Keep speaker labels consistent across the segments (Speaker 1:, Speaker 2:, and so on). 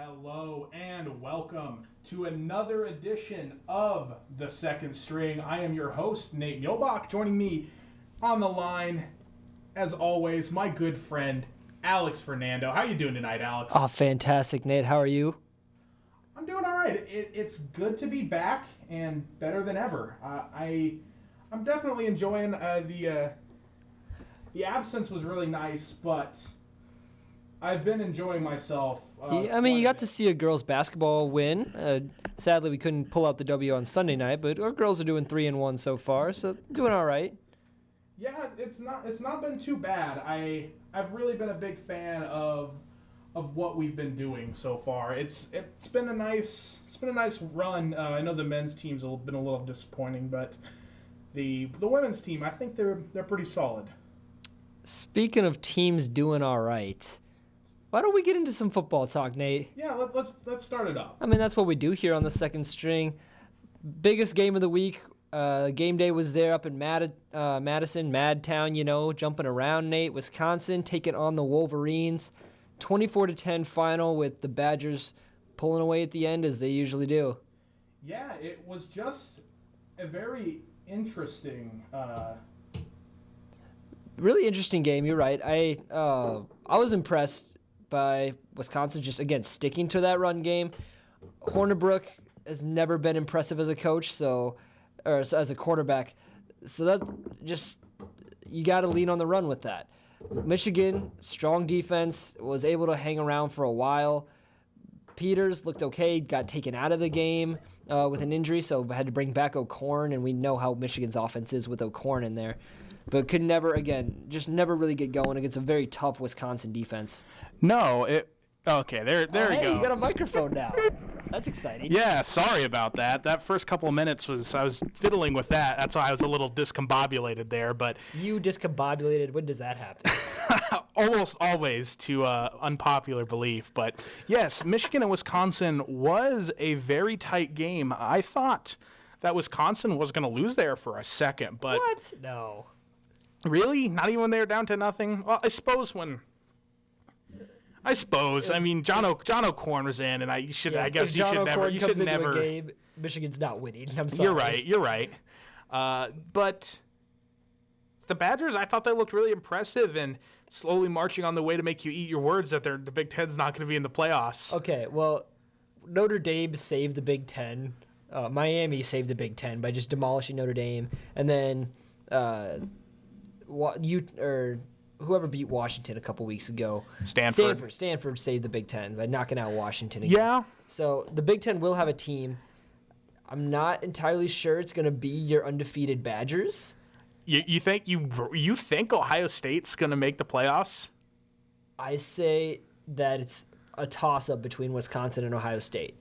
Speaker 1: Hello and welcome to another edition of The Second String. I am your host, Nate Muehlbach. Joining me on the line, as always, my good friend, Alex Fernando. How you doing tonight, Alex?
Speaker 2: Oh, fantastic, Nate. How are you?
Speaker 1: I'm doing all right. It's good to be back and better than ever. I'm definitely enjoying the absence was really nice, but I've been enjoying myself.
Speaker 2: You got to see a girls' basketball win. Sadly, we couldn't pull out the W on Sunday night, but our girls are doing 3-1 so far, so doing all right.
Speaker 1: Yeah, it's not been too bad. I've really been a big fan of what we've been doing so far. It's been a nice run. I know the men's team's been a little disappointing, but the women's team, I think they're pretty solid.
Speaker 2: Speaking of teams doing all right, why don't we get into some football talk, Nate?
Speaker 1: Yeah, let's start it up.
Speaker 2: I mean, that's what we do here on the Second String. Biggest game of the week. Game day was there up in Madison, Madtown, jumping around, Nate. Wisconsin taking on the Wolverines. 24-10 final with the Badgers pulling away at the end as they usually do.
Speaker 1: Yeah, it was just a very interesting
Speaker 2: really interesting game. You're right. I was impressed by Wisconsin just again sticking to that run game. Hornibrook has never been impressive as a coach, or as a quarterback. So that just you got to lean on the run with that. Michigan, strong defense, was able to hang around for a while. Peters looked okay, got taken out of the game with an injury, so had to bring back O'Korn, and we know how Michigan's offense is with O'Korn in there. But could never really get going against a very tough Wisconsin defense.
Speaker 1: No, okay, there you go.
Speaker 2: Hey, you got a microphone now. That's exciting.
Speaker 1: Yeah, sorry about that. That first couple of minutes I was fiddling with that. That's why I was a little discombobulated there, but
Speaker 2: You discombobulated, when does that happen?
Speaker 1: almost always to unpopular belief. But yes, Michigan and Wisconsin was a very tight game. I thought that Wisconsin was going to lose there for a second, but
Speaker 2: What? No.
Speaker 1: Really? Not even when they were down to nothing? Well, I suppose. I mean, John O'Korn was in, and you should never.
Speaker 2: Into a game, Michigan's not winning. I'm sorry.
Speaker 1: You're right. But the Badgers, I thought they looked really impressive and slowly marching on the way to make you eat your words that the Big Ten's not going to be in the playoffs.
Speaker 2: Okay, well, Notre Dame saved the Big Ten. Miami saved the Big Ten by just demolishing Notre Dame, and then whoever beat Washington a couple weeks ago. Stanford saved the Big Ten by knocking out Washington again.
Speaker 1: Yeah.
Speaker 2: So the Big Ten will have a team. I'm not entirely sure it's going to be your undefeated Badgers.
Speaker 1: You think Ohio State's going to make the playoffs?
Speaker 2: I say that it's a toss-up between Wisconsin and Ohio State.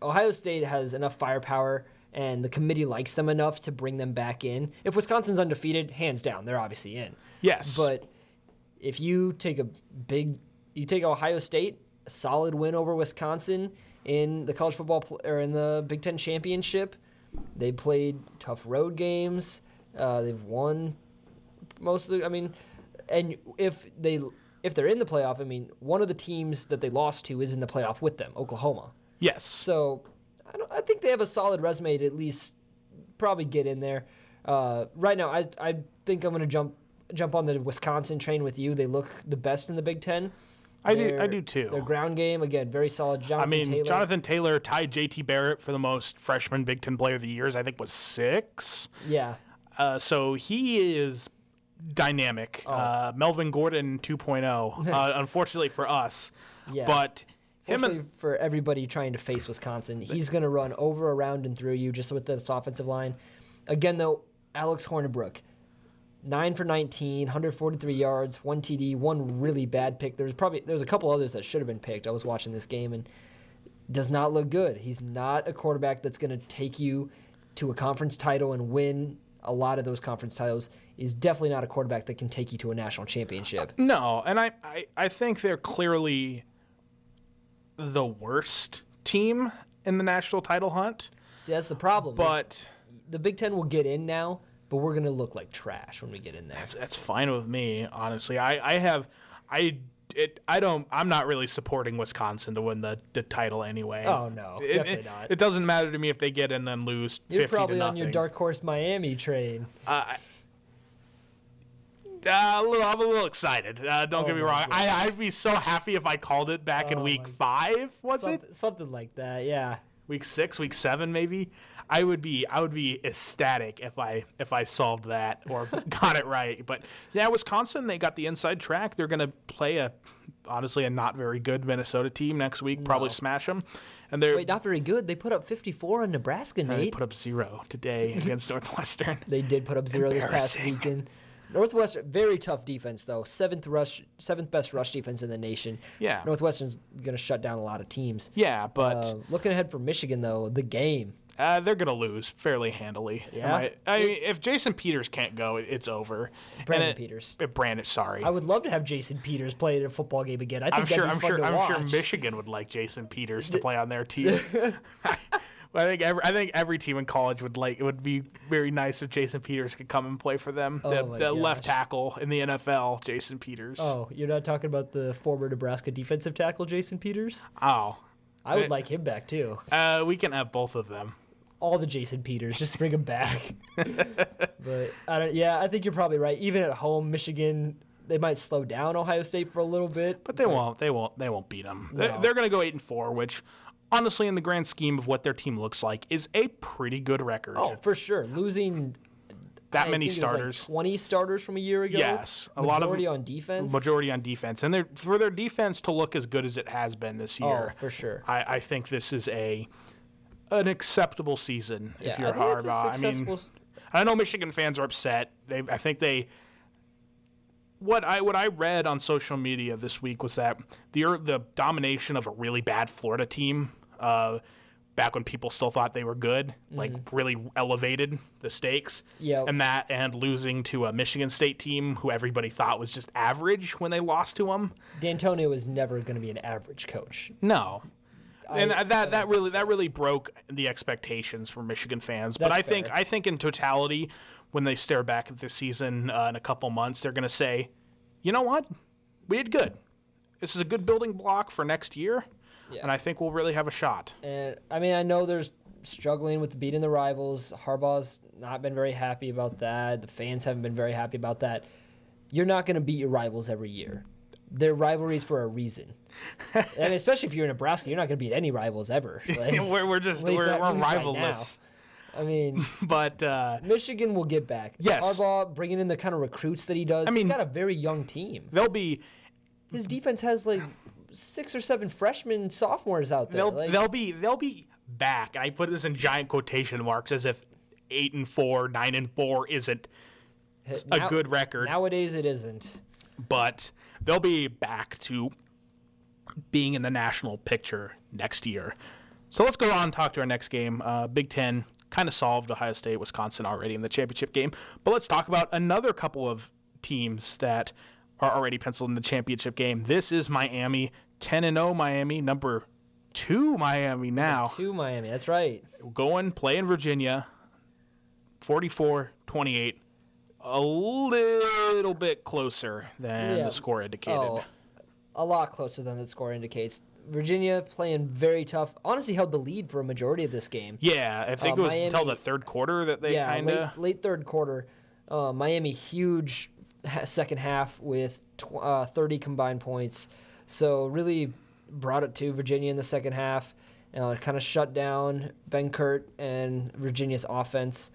Speaker 2: Ohio State has enough firepower, and the committee likes them enough to bring them back in. If Wisconsin's undefeated, hands down, they're obviously in.
Speaker 1: Yes.
Speaker 2: But if you take Ohio State, a solid win over Wisconsin in the college football or in the Big Ten championship, they played tough road games. They've won most of the. I mean, and if they're in the playoff, I mean, one of the teams that they lost to is in the playoff with them, Oklahoma.
Speaker 1: Yes.
Speaker 2: So I think they have a solid resume to at least probably get in there. Right now, I think I'm going to jump on the Wisconsin train with you. They look the best in the Big Ten.
Speaker 1: I do too.
Speaker 2: Their ground game, again, very solid.
Speaker 1: Jonathan Taylor tied J.T. Barrett for the most freshman Big Ten player of the years. I think was 6.
Speaker 2: Yeah.
Speaker 1: So he is dynamic. Melvin Gordon 2.0, unfortunately for us.
Speaker 2: Yeah.
Speaker 1: But
Speaker 2: for everybody trying to face Wisconsin, he's going to run over, around, and through you just with this offensive line. Again, though, Alex Hornibrook, 9 for 19, 143 yards, 1 TD, one really bad pick. There's a couple others that should have been picked. I was watching this game and does not look good. He's not a quarterback that's going to take you to a conference title and win a lot of those conference titles. He's definitely not a quarterback that can take you to a national championship.
Speaker 1: No, and I think they're clearly the worst team in the national title hunt.
Speaker 2: See, that's the problem.
Speaker 1: But
Speaker 2: the Big Ten will get in now, but we're going to look like trash when we get in there.
Speaker 1: That's fine with me, honestly. I I'm not really supporting Wisconsin to win the title anyway.
Speaker 2: Oh no, definitely not.
Speaker 1: It doesn't matter to me if they get in and lose 50 to nothing.
Speaker 2: You're probably on your dark horse Miami train.
Speaker 1: I'm a little excited. Don't get me wrong.
Speaker 2: God.
Speaker 1: I'd be so happy if I called it back in week 5.
Speaker 2: Something like that? Yeah.
Speaker 1: Week 6, week 7, maybe. I would be ecstatic if I solved that or got it right. But yeah, Wisconsin, they got the inside track. They're gonna play honestly a not very good Minnesota team next week. Probably smash them. And they're
Speaker 2: not very good. They put up 54 on Nebraska, Nate.
Speaker 1: They put up 0 today against Northwestern.
Speaker 2: They did put up 0 this past weekend. Northwestern, very tough defense though. Seventh best rush defense in the nation.
Speaker 1: Yeah.
Speaker 2: Northwestern's gonna shut down a lot of teams.
Speaker 1: Yeah, but
Speaker 2: looking ahead for Michigan though, the game.
Speaker 1: They're gonna lose fairly handily.
Speaker 2: Yeah.
Speaker 1: I mean, if Jason Peters can't go, it's over.
Speaker 2: Brandon Peters.
Speaker 1: Sorry.
Speaker 2: I would love to have Jason Peters play in a football game again. I think that'd be fun to watch.
Speaker 1: I'm sure Michigan would like Jason Peters to play on their team. I think every team in college would like. It would be very nice if Jason Peters could come and play for them. The left tackle in the NFL, Jason Peters.
Speaker 2: Oh, you're not talking about the former Nebraska defensive tackle, Jason Peters?
Speaker 1: Oh,
Speaker 2: I would like him back too.
Speaker 1: We can have both of them.
Speaker 2: All the Jason Peters, just bring him back. But I think you're probably right. Even at home, Michigan, they might slow down Ohio State for a little bit.
Speaker 1: But they won't beat them.
Speaker 2: No.
Speaker 1: They're going to go 8-4, which honestly, in the grand scheme of what their team looks like, is a pretty good record.
Speaker 2: Oh, for sure. Losing
Speaker 1: that many starters.
Speaker 2: 20 starters from a year ago.
Speaker 1: Yes.
Speaker 2: Majority on defense.
Speaker 1: Majority on defense. And for their defense to look as good as it has been this year.
Speaker 2: Oh, for sure.
Speaker 1: I think this is an acceptable season if you're Harbaugh. I know Michigan fans are upset. What I read on social media this week was that the domination of a really bad Florida team, back when people still thought they were good, like really elevated the stakes.
Speaker 2: Yeah.
Speaker 1: And losing to a Michigan State team who everybody thought was just average when they lost to them.
Speaker 2: D'Antonio was never going to be an average coach.
Speaker 1: No. And that really broke the expectations for Michigan fans. But I think in totality, when they stare back at this season in a couple months, they're going to say, you know what? We did good. This is a good building block for next year, and I think we'll really have a shot.
Speaker 2: And I know there's struggling with beating the rivals. Harbaugh's not been very happy about that. The fans haven't been very happy about that. You're not going to beat your rivals every year. They're rivalries for a reason. And especially if you're in Nebraska, you're not going to beat any rivals ever. Like,
Speaker 1: we're rivalless.
Speaker 2: But Michigan will get back.
Speaker 1: Yes.
Speaker 2: Harbaugh bringing in the kind of recruits that he does. He's got a very young team. His defense has like 6 or 7 freshmen, sophomores out there.
Speaker 1: They'll be back. I put this in giant quotation marks as if 8-4, 9-4 isn't a good record.
Speaker 2: Nowadays it isn't.
Speaker 1: But they'll be back to being in the national picture next year. So let's go on and talk to our next game. Big Ten kind of solved Ohio State, Wisconsin already in the championship game. But let's talk about another couple of teams that are already penciled in the championship game. This is Miami, 10-0 Miami, number 2 Miami now.
Speaker 2: Number 2 Miami, that's right.
Speaker 1: Play in Virginia, 44-28. A little bit closer than the score indicated.
Speaker 2: Oh, a lot closer than the score indicates. Virginia playing very tough. Honestly, held the lead for a majority of this game.
Speaker 1: Yeah, I think it was until the third quarter that they kind of...
Speaker 2: late third quarter. Miami, huge second half with 30 combined points. So really brought it to Virginia in the second half. Kind of shut down Benkert and Virginia's offense.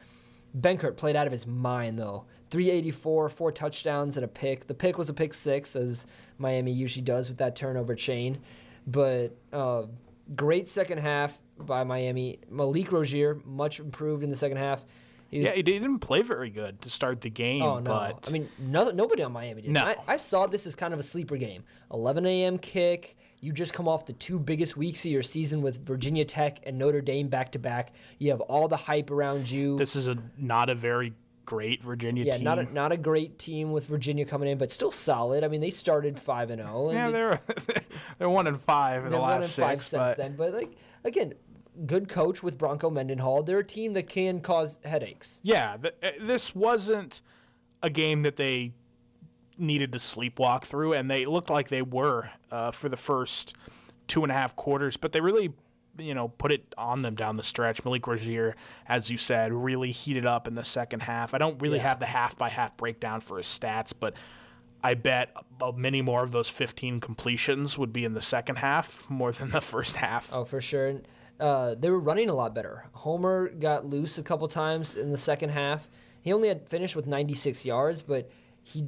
Speaker 2: Benkert played out of his mind, though. 384, 4 touchdowns, and a pick. The pick was a pick 6, as Miami usually does with that turnover chain. But great second half by Miami. Malik Rozier, much improved in the second half.
Speaker 1: He didn't play very good to start the game.
Speaker 2: Oh, no.
Speaker 1: But...
Speaker 2: nobody on Miami did.
Speaker 1: No.
Speaker 2: I saw this as kind of a sleeper game. 11 a.m. kick. You just come off the 2 biggest weeks of your season with Virginia Tech and Notre Dame back-to-back. You have all the hype around you.
Speaker 1: This is not a very great Virginia team.
Speaker 2: Yeah, not a great team with Virginia coming in, but still solid. I mean, they started 5-0.
Speaker 1: Yeah, they're 1-5 in the last 6.
Speaker 2: 1-5 since then. But again, good coach with Bronco Mendenhall. They're a team that can cause headaches.
Speaker 1: Yeah, this wasn't a game that they needed to sleepwalk through, and they looked like they were for the first 2.5 quarters, but they really, put it on them down the stretch. Malik Rozier, as you said, really heated up in the second half. I don't really have the half-by-half breakdown for his stats, but I bet many more of those 15 completions would be in the second half more than the first half.
Speaker 2: Oh, for sure. They were running a lot better. Homer got loose a couple times in the second half. He only had finished with 96 yards, but he,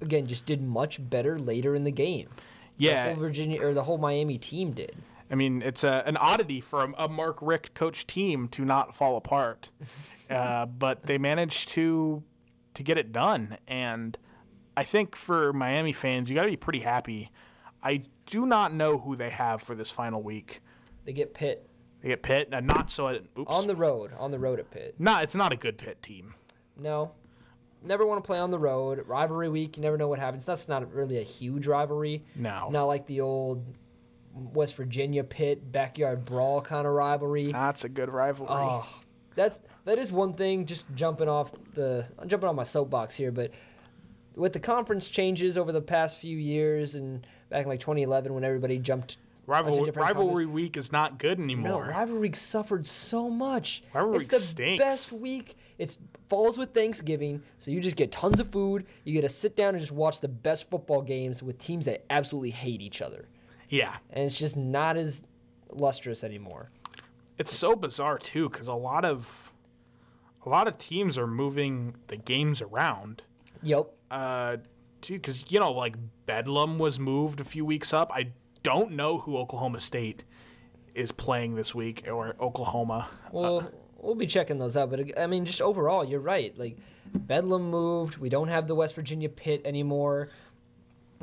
Speaker 2: again, just did much better later in the game.
Speaker 1: Yeah.
Speaker 2: The whole Miami team did.
Speaker 1: I mean, it's an oddity for a Mark Richt coach team to not fall apart. But they managed to get it done. And I think for Miami fans, you got to be pretty happy. I do not know who they have for this final week.
Speaker 2: They get Pitt.
Speaker 1: And not so. Oops.
Speaker 2: On the road at Pitt.
Speaker 1: No, it's not a good Pitt team.
Speaker 2: No. Never want to play on the road. Rivalry week, you never know what happens. That's not really a huge rivalry.
Speaker 1: No.
Speaker 2: Not like the old West Virginia Pitt backyard brawl kind of rivalry.
Speaker 1: That's a good rivalry.
Speaker 2: Oh, that is one thing. Just I'm jumping on my soapbox here, but with the conference changes over the past few years and back in like 2011 when everybody jumped.
Speaker 1: Rivalry week is not good anymore.
Speaker 2: No, rivalry week suffered so much.
Speaker 1: Rivalry
Speaker 2: it's the
Speaker 1: stinks.
Speaker 2: Best week. It falls with Thanksgiving, so you just get tons of food. You get to sit down and just watch the best football games with teams that absolutely hate each other.
Speaker 1: Yeah.
Speaker 2: And it's just not as lustrous anymore.
Speaker 1: It's so bizarre too, because a lot of teams are moving the games around.
Speaker 2: Yep.
Speaker 1: Because like Bedlam was moved a few weeks up. I don't know who Oklahoma State is playing this week, or Oklahoma.
Speaker 2: Well, we'll be checking those out. But, I mean, just overall, you're right. Like, Bedlam moved. We don't have the West Virginia Pitt anymore.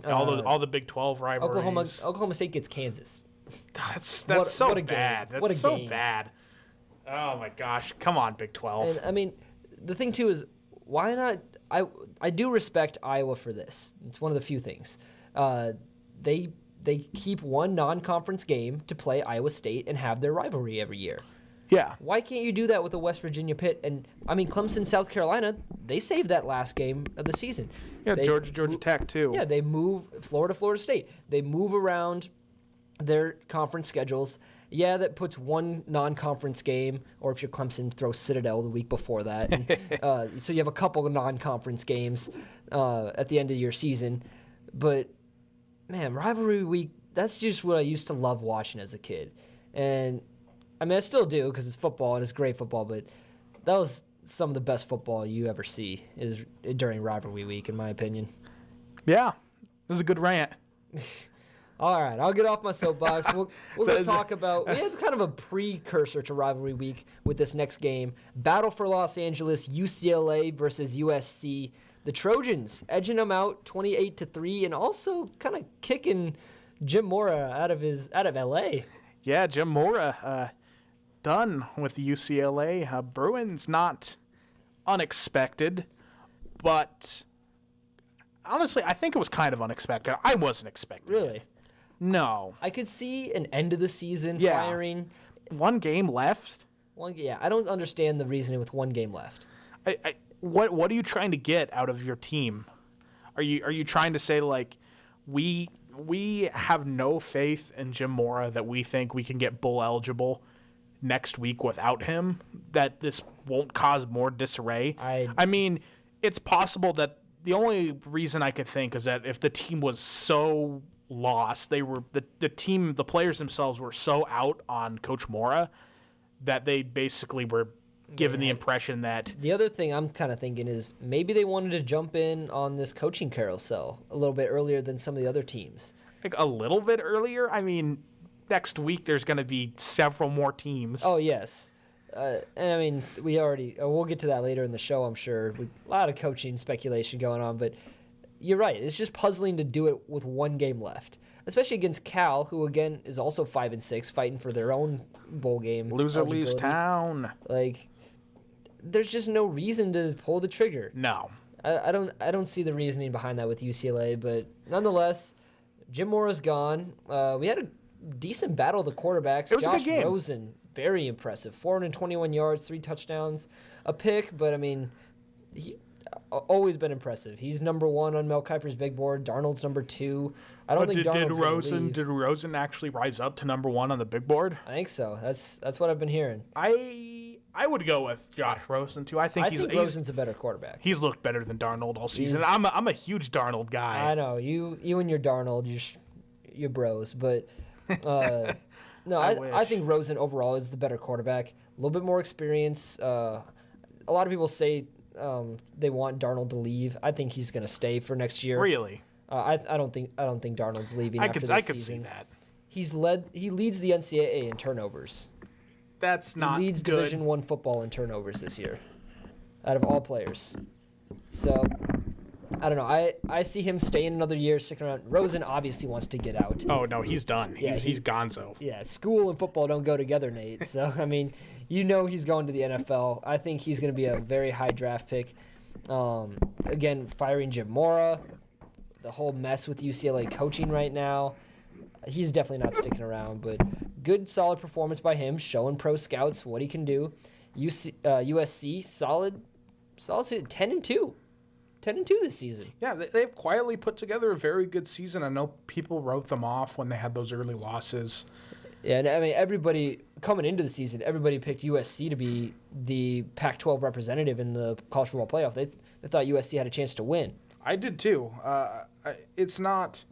Speaker 1: All the Big 12 rivalries.
Speaker 2: Oklahoma State gets Kansas.
Speaker 1: That's so
Speaker 2: what a
Speaker 1: bad.
Speaker 2: Game.
Speaker 1: That's so bad. Oh, my gosh. Come on, Big 12.
Speaker 2: And, I mean, the thing, too, is why not – I do respect Iowa for this. It's one of the few things. They keep one non-conference game to play Iowa State and have their rivalry every year.
Speaker 1: Yeah.
Speaker 2: Why can't you do that with the West Virginia Pitt? And, I mean, Clemson, South Carolina, they saved that last game of the season.
Speaker 1: Yeah, Georgia Tech, too.
Speaker 2: Yeah, they move Florida State. They move around their conference schedules. Yeah, that puts one non-conference game, or if you're Clemson, throw Citadel the week before that. And, so you have a couple of non-conference games at the end of your season. But, man, rivalry week, that's just what I used to love watching as a kid. And, I mean, I still do because it's football and it's great football, but that was some of the best football you ever see is during rivalry week, in my opinion.
Speaker 1: Yeah, this is a good rant.
Speaker 2: All right, I'll get off my soapbox. We're going to talk about – we have kind of a precursor to rivalry week with this next game. Battle for Los Angeles, UCLA versus USC. The Trojans edging them out 28-3 and also kind of kicking Jim Mora out of L.A.
Speaker 1: Yeah, Jim Mora done with the UCLA. Bruins not unexpected, but honestly, I think it was kind of unexpected. I wasn't expecting
Speaker 2: Really?
Speaker 1: it. No.
Speaker 2: I could see an end of the season firing.
Speaker 1: One game left?
Speaker 2: I don't understand the reasoning with one game left.
Speaker 1: What are you trying to get out of your team? Are you trying to say, like, we have no faith in Jim Mora that we think we can get bowl eligible next week without him, that this won't cause more disarray? I mean, it's possible that the only reason I could think is that if the team was so lost, they were the players themselves were so out on Coach Mora that they basically were given the impression that...
Speaker 2: The other thing I'm kind of thinking is maybe they wanted to jump in on this coaching carousel a little bit earlier than some of the other teams.
Speaker 1: Like a little bit earlier? I mean, next week there's going to be several more teams.
Speaker 2: Oh, yes. And I mean, we'll get to that later in the show, I'm sure. A lot of coaching speculation going on, but you're right. It's just puzzling to do it with one game left, especially against Cal, who again is also 5-6, fighting for their own bowl game.
Speaker 1: Loser leaves town.
Speaker 2: Like, there's just no reason to pull the trigger.
Speaker 1: No,
Speaker 2: I don't see the reasoning behind that with UCLA, but nonetheless, Jim Mora's gone. We had a decent battle of the quarterbacks.
Speaker 1: It was
Speaker 2: Josh
Speaker 1: a good game.
Speaker 2: Rosen, very impressive, 421 yards, 3 touchdowns, a pick, but I mean, always been impressive. He's number 1 on Mel Kiper's big board. Darnold's number 2. I don't think Darnold's going to leave.
Speaker 1: Did Rosen actually rise up to number 1 on the big board?
Speaker 2: I think so. That's what I've been hearing.
Speaker 1: I would go with Josh Rosen too. I think
Speaker 2: Rosen's a better quarterback.
Speaker 1: He's looked better than Darnold all season. I'm a huge Darnold guy.
Speaker 2: I know you and your Darnold, you're bros, but no, I think Rosen overall is the better quarterback. A little bit more experience. A lot of people say they want Darnold to leave. I think he's going to stay for next year.
Speaker 1: Really?
Speaker 2: I don't think Darnold's leaving after this season.
Speaker 1: I could see that.
Speaker 2: He leads the NCAA in turnovers.
Speaker 1: That's not good.
Speaker 2: He leads Division I football in turnovers this year, out of all players. So, I don't know. I see him staying another year, sticking around. Rosen obviously wants to get out.
Speaker 1: Oh, no, he's done.
Speaker 2: Yeah,
Speaker 1: he's gonzo.
Speaker 2: Yeah, school and football don't go together, Nate. So, I mean, he's going to the NFL. I think he's going to be a very high draft pick. Again, firing Jim Mora, the whole mess with UCLA coaching right now. He's definitely not sticking around, but good, solid performance by him, showing pro scouts what he can do. USC, solid 10-2. 10-2 this season.
Speaker 1: Yeah, they've quietly put together a very good season. I know people wrote them off when they had those early losses.
Speaker 2: Yeah, and I mean, everybody coming into the season, everybody picked USC to be the Pac-12 representative in the college football playoff. They thought USC had a chance to win.
Speaker 1: I did too. It's not...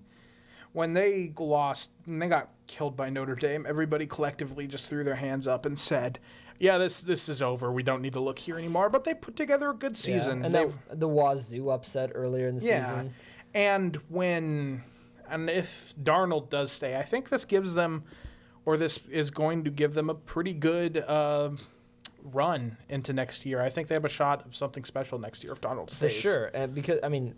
Speaker 1: When they lost, and they got killed by Notre Dame, everybody collectively just threw their hands up and said, yeah, this is over. We don't need to look here anymore. But they put together a good season.
Speaker 2: Yeah, and the Wazoo upset earlier in the season.
Speaker 1: And if Darnold does stay, I think this gives them, or this is going to give them a pretty good run into next year. I think they have a shot of something special next year if Darnold stays.
Speaker 2: For sure. And because, I mean,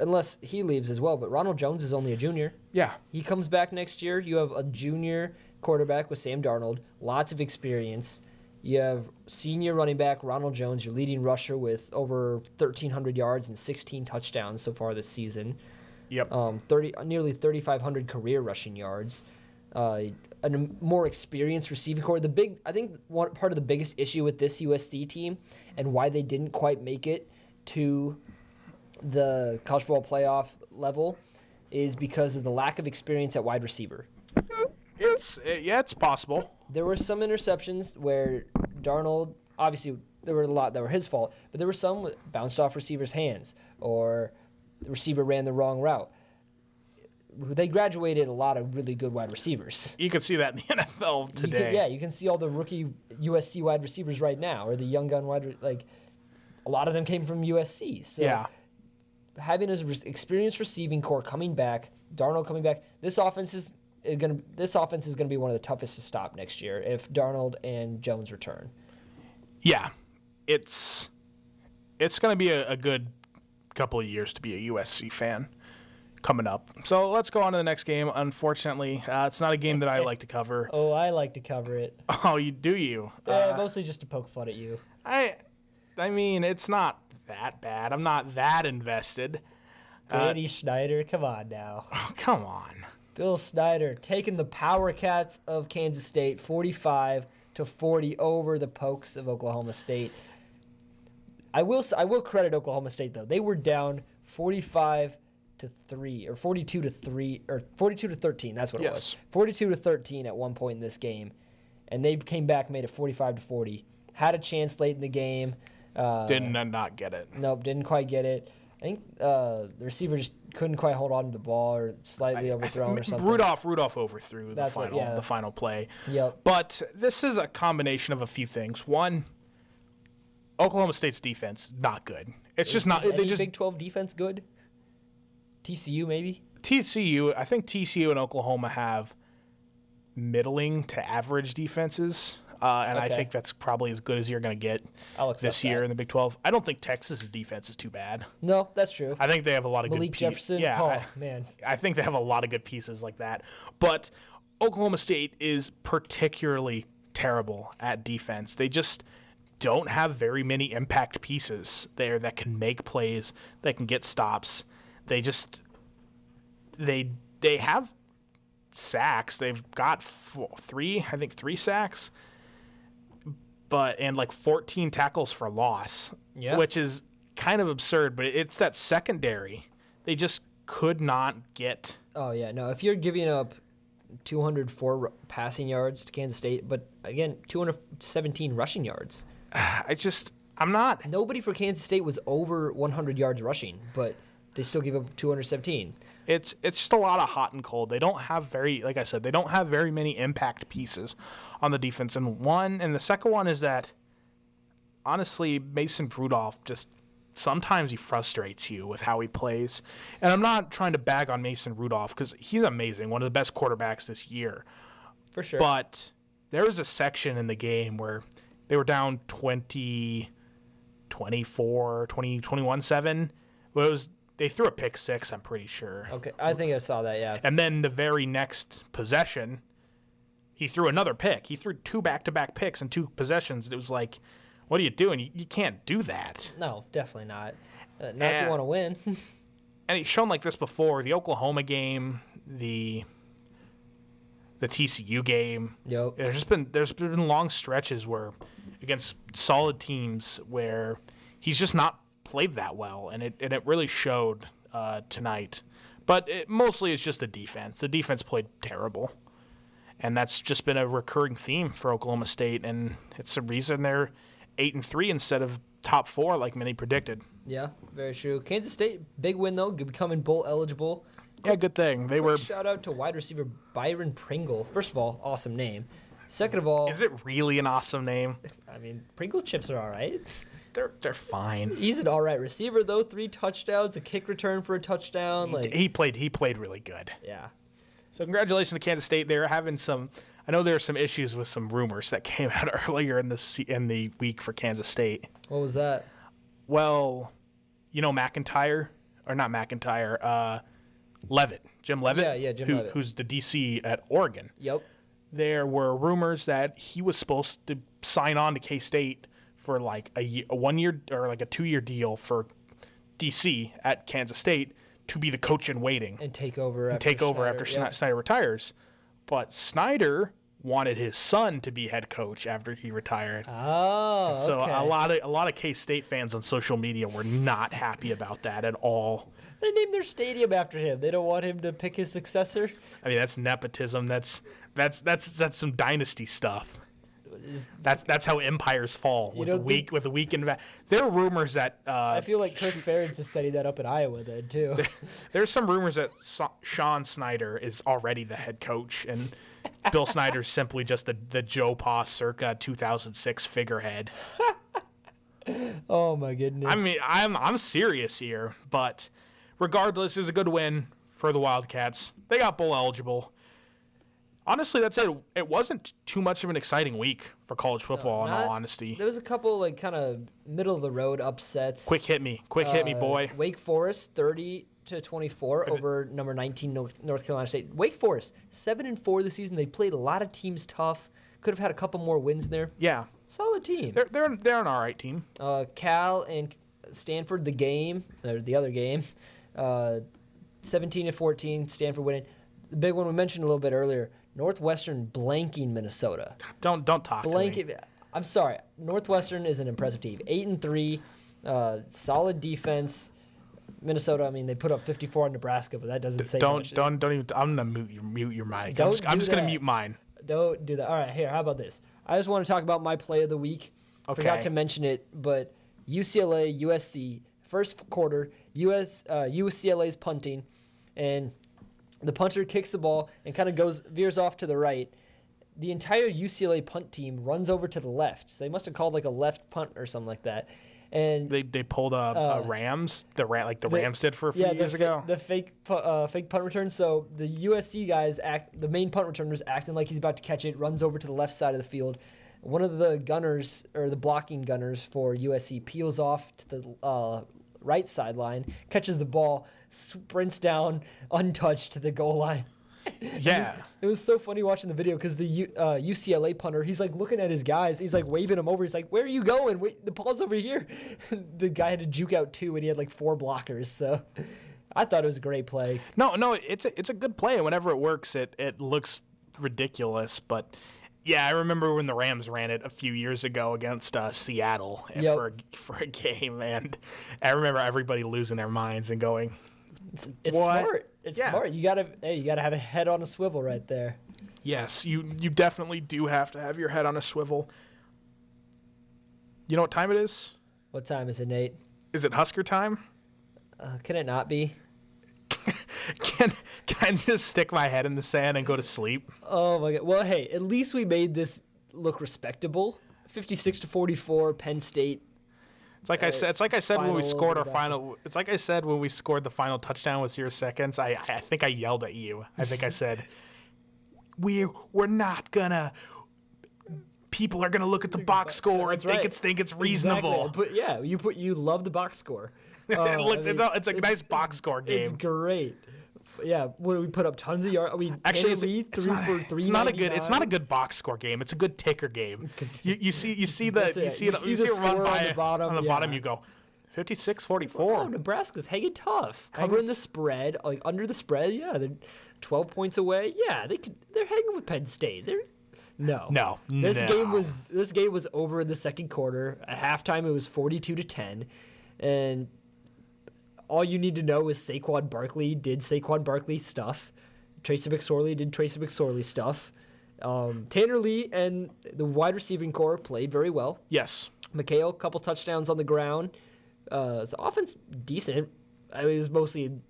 Speaker 2: unless he leaves as well, but Ronald Jones is only a junior.
Speaker 1: Yeah.
Speaker 2: He comes back next year. You have a junior quarterback with Sam Darnold, lots of experience. You have senior running back Ronald Jones, your leading rusher with over 1,300 yards and 16 touchdowns so far this season.
Speaker 1: Yep.
Speaker 2: Nearly 3,500 career rushing yards. A more experienced receiving core. I think one part of the biggest issue with this USC team and why they didn't quite make it to the college football playoff level is because of the lack of experience at wide receiver.
Speaker 1: It's possible.
Speaker 2: There were some interceptions where Darnold, obviously there were a lot that were his fault, but there were some that bounced off receivers' hands or the receiver ran the wrong route. They graduated a lot of really good wide receivers.
Speaker 1: You can see that in the NFL today.
Speaker 2: You can see all the rookie USC wide receivers right now, or the young gun a lot of them came from USC. So
Speaker 1: yeah.
Speaker 2: Having an experienced receiving core coming back, Darnold coming back, this offense is going to be one of the toughest to stop next year if Darnold and Jones return.
Speaker 1: Yeah, it's going to be a good couple of years to be a USC fan coming up. So let's go on to the next game. Unfortunately, it's not a game that I like to cover.
Speaker 2: Oh, I like to cover it.
Speaker 1: Oh, you?
Speaker 2: Mostly just to poke fun at you.
Speaker 1: I mean, it's not that bad. I'm not that invested.
Speaker 2: Grady Schneider, come on now.
Speaker 1: Oh, come on.
Speaker 2: Bill Snyder taking the Power Cats of Kansas State 45-40 over the Pokes of Oklahoma State. I will credit Oklahoma State though. They were down 45-3 or 42-3 or 42-13. That's what it was. 42-13 at one point in this game, and they came back, made it 45-40. Had a chance late in the game.
Speaker 1: Didn't not get it.
Speaker 2: Nope, didn't quite get it. I think the receiver just couldn't quite hold on to the ball or slightly overthrown or something.
Speaker 1: Rudolph overthrew the final play.
Speaker 2: Yep.
Speaker 1: But this is a combination of a few things. One, Oklahoma State's defense not good. It's just not.
Speaker 2: They just Big 12 defense good. TCU maybe.
Speaker 1: I think TCU and Oklahoma have middling to average defenses. And okay. I think that's probably as good as you're going to get this year in the Big 12. I don't think Texas's defense is too bad.
Speaker 2: No, that's true.
Speaker 1: I think they have a lot of
Speaker 2: Malik
Speaker 1: good
Speaker 2: Jefferson.
Speaker 1: Yeah,
Speaker 2: man.
Speaker 1: I think they have a lot of good pieces like that. But Oklahoma State is particularly terrible at defense. They just don't have very many impact pieces there that can make plays, that can get stops. They have sacks. They've got three sacks. And 14 tackles for loss, which is kind of absurd, but it's that secondary. They just could not get.
Speaker 2: Oh, yeah. No, if you're giving up 204 passing yards to Kansas State, but again, 217 rushing yards.
Speaker 1: I'm not.
Speaker 2: Nobody for Kansas State was over 100 yards rushing, but they still gave up 217.
Speaker 1: It's just a lot of hot and cold. They don't have like I said, they don't have very many impact pieces on the defense. And the second one is that, honestly, Mason Rudolph just sometimes he frustrates you with how he plays. And I'm not trying to bag on Mason Rudolph because he's amazing, one of the best quarterbacks this year.
Speaker 2: For sure.
Speaker 1: But there was a section in the game where they were down 20, 24, 20, 21-7. Well, they threw a pick six, I'm pretty sure.
Speaker 2: Okay, I think I saw that, yeah.
Speaker 1: And then the very next possession, he threw another pick. He threw 2 back-to-back picks in 2 possessions. It was like, what are you doing? You can't do that.
Speaker 2: No, definitely not. Not if you want to win.
Speaker 1: And he's shown like this before. The Oklahoma game, the TCU game.
Speaker 2: Yep.
Speaker 1: There's been long stretches where against solid teams where he's just not played that well, and it really showed tonight. But mostly it's just the defense. The defense played terrible, and that's just been a recurring theme for Oklahoma State, and it's the reason they're 8-3 instead of top 4 like many predicted.
Speaker 2: Yeah, very true. Kansas State, big win though, becoming bowl eligible.
Speaker 1: Yeah, good thing.
Speaker 2: Shout out to wide receiver Byron Pringle. First of all, awesome name. Second of all,
Speaker 1: is it really an awesome name?
Speaker 2: I mean, Pringle chips are all right.
Speaker 1: They're fine.
Speaker 2: He's an all right receiver though. 3 touchdowns, a kick return for a touchdown.
Speaker 1: He played really good.
Speaker 2: Yeah.
Speaker 1: So congratulations to Kansas State. They're having some. I know there are some issues with some rumors that came out earlier in the week for Kansas State.
Speaker 2: What was that?
Speaker 1: Well, Leavitt, Jim Leavitt.
Speaker 2: Yeah, Jim Leavitt.
Speaker 1: Who's the DC at Oregon.
Speaker 2: Yep.
Speaker 1: There were rumors that he was supposed to sign on to K-State for like a 1 year or like a 2 year deal for DC at Kansas State to be the coach in waiting
Speaker 2: and take over
Speaker 1: after Snyder retires. But Snyder wanted his son to be head coach after he retired.
Speaker 2: Oh,
Speaker 1: and so
Speaker 2: okay.
Speaker 1: a lot of K-State fans on social media were not happy about that at all.
Speaker 2: They named their stadium after him. They don't want him to pick his successor.
Speaker 1: I mean, that's nepotism. That's some dynasty stuff. That's how empires fall with a week in. There are rumors that
Speaker 2: I feel like Kirk Ferentz is setting that up in Iowa then too.
Speaker 1: There's some rumors that Sean Snyder is already the head coach, and Bill Snyder's simply just the Joe Pa circa 2006 figurehead.
Speaker 2: Oh my goodness!
Speaker 1: I mean, I'm serious here, but regardless, it was a good win for the Wildcats. They got bowl eligible. Honestly, that's it. It wasn't too much of an exciting week for college football, in all honesty.
Speaker 2: There was a couple like kind of middle of the road upsets.
Speaker 1: Quick hit me, boy.
Speaker 2: Wake Forest 30-24 over number 19 North Carolina State. Wake Forest 7-4 this season. They played a lot of teams tough. Could have had a couple more wins in there.
Speaker 1: Yeah,
Speaker 2: solid team.
Speaker 1: They're an all right team.
Speaker 2: Cal and Stanford, the other game, 17-14. Stanford winning. The big one we mentioned a little bit earlier. Northwestern blanking Minnesota.
Speaker 1: Don't talk to me.
Speaker 2: I'm sorry. Northwestern is an impressive team. 8-3, solid defense. Minnesota, I mean, they put up 54 on Nebraska, but that doesn't say much.
Speaker 1: Don't even. I'm gonna mute your mic. I'm just gonna mute mine.
Speaker 2: Don't do that. All right, here. How about this? I just want to talk about my play of the week.
Speaker 1: Okay.
Speaker 2: Forgot to mention it, but UCLA, USC, first quarter, UCLA's punting, and the punter kicks the ball and kind of veers off to the right. The entire UCLA punt team runs over to the left. So they must have called like a left punt or something like that. And
Speaker 1: they pulled a Rams, the Rams did for a few years ago.
Speaker 2: The fake punt return. So the USC guys the main punt returner's acting like he's about to catch it, runs over to the left side of the field. One of the gunners, or the blocking gunners for USC, peels off to the right sideline, catches the ball, sprints down untouched to the goal line.
Speaker 1: Yeah.
Speaker 2: It was so funny watching the video because the UCLA punter, he's like looking at his guys. He's like waving them over. He's like, where are you going? Wait, the ball's over here. The guy had to juke out 2 and he had like 4 blockers. So I thought it was a great play.
Speaker 1: No, it's a good play. And whenever it works, it looks ridiculous. But Yeah, I remember when the Rams ran it a few years ago against Seattle for a game, and I remember everybody losing their minds and going,
Speaker 2: It's smart. It's smart. You gotta have a head on a swivel right there.
Speaker 1: Yes, you definitely do have to have your head on a swivel. You know what time it is?
Speaker 2: What time is it, Nate?
Speaker 1: Is it Husker time?
Speaker 2: Can it not be?
Speaker 1: Can I just stick my head in the sand and go to sleep?
Speaker 2: Oh my God. Well, hey, at least we made this look respectable. 56-44, Penn State.
Speaker 1: It's like I said when we scored our final. It's like I said when we scored the final touchdown with 0 seconds. I think I yelled at you. I think I said, "We're not gonna. People are gonna look at the box score and think it's reasonable."
Speaker 2: Exactly. But you love the box score.
Speaker 1: It's a nice box score game.
Speaker 2: It's great. Yeah, what do we put up? Tons of yards.
Speaker 1: Actually,
Speaker 2: it's
Speaker 1: not a good box score game. It's a good ticker game. You see it run by on the bottom. You go 56-44.
Speaker 2: Oh, Nebraska's hanging tough, covering the spread, like under the spread. Yeah, they're 12 points away. Yeah, they're hanging with Penn State. No. This game was over in the second quarter. At halftime, it was 42-10, and all you need to know is Saquon Barkley did Saquon Barkley stuff. Tracy McSorley did Tracy McSorley stuff. Tanner Lee and the wide receiving core played very well.
Speaker 1: Yes.
Speaker 2: McHale, couple touchdowns on the ground. So offense decent. It was mostly in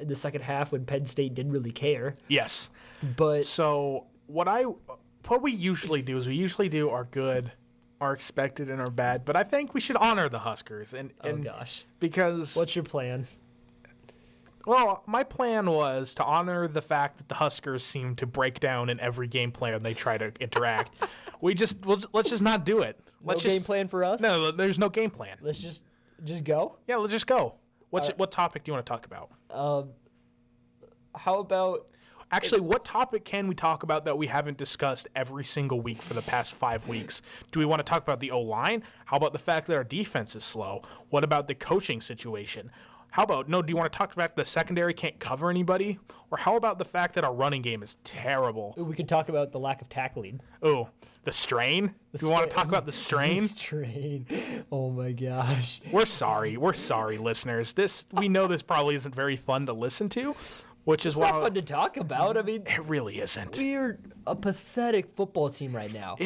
Speaker 2: the second half when Penn State didn't really care.
Speaker 1: Yes.
Speaker 2: But
Speaker 1: so what we usually do is we usually do our good, our expected, and our bad. But I think we should honor the Huskers.
Speaker 2: Oh gosh.
Speaker 1: Because
Speaker 2: what's your plan?
Speaker 1: Well, my plan was to honor the fact that the Huskers seem to break down in every game plan they try to interact. Let's just not do it.
Speaker 2: Game plan for us?
Speaker 1: No, there's no game plan.
Speaker 2: Let's just go?
Speaker 1: Yeah, let's just go. What topic do you want to talk about?
Speaker 2: How about...
Speaker 1: Actually, what topic can we talk about that we haven't discussed every single week for the past 5 weeks? Do we want to talk about the O-line? How about the fact that our defense is slow? What about the coaching situation? Do you want to talk about the secondary can't cover anybody? Or how about the fact that our running game is terrible?
Speaker 2: We could talk about the lack of tackling.
Speaker 1: Oh, the strain? Do we want to talk about the strain?
Speaker 2: The strain. Oh my gosh.
Speaker 1: We're sorry, listeners. We know this probably isn't very fun to listen to. It's
Speaker 2: not fun to talk about. I mean,
Speaker 1: it really isn't.
Speaker 2: We're a pathetic football team right now.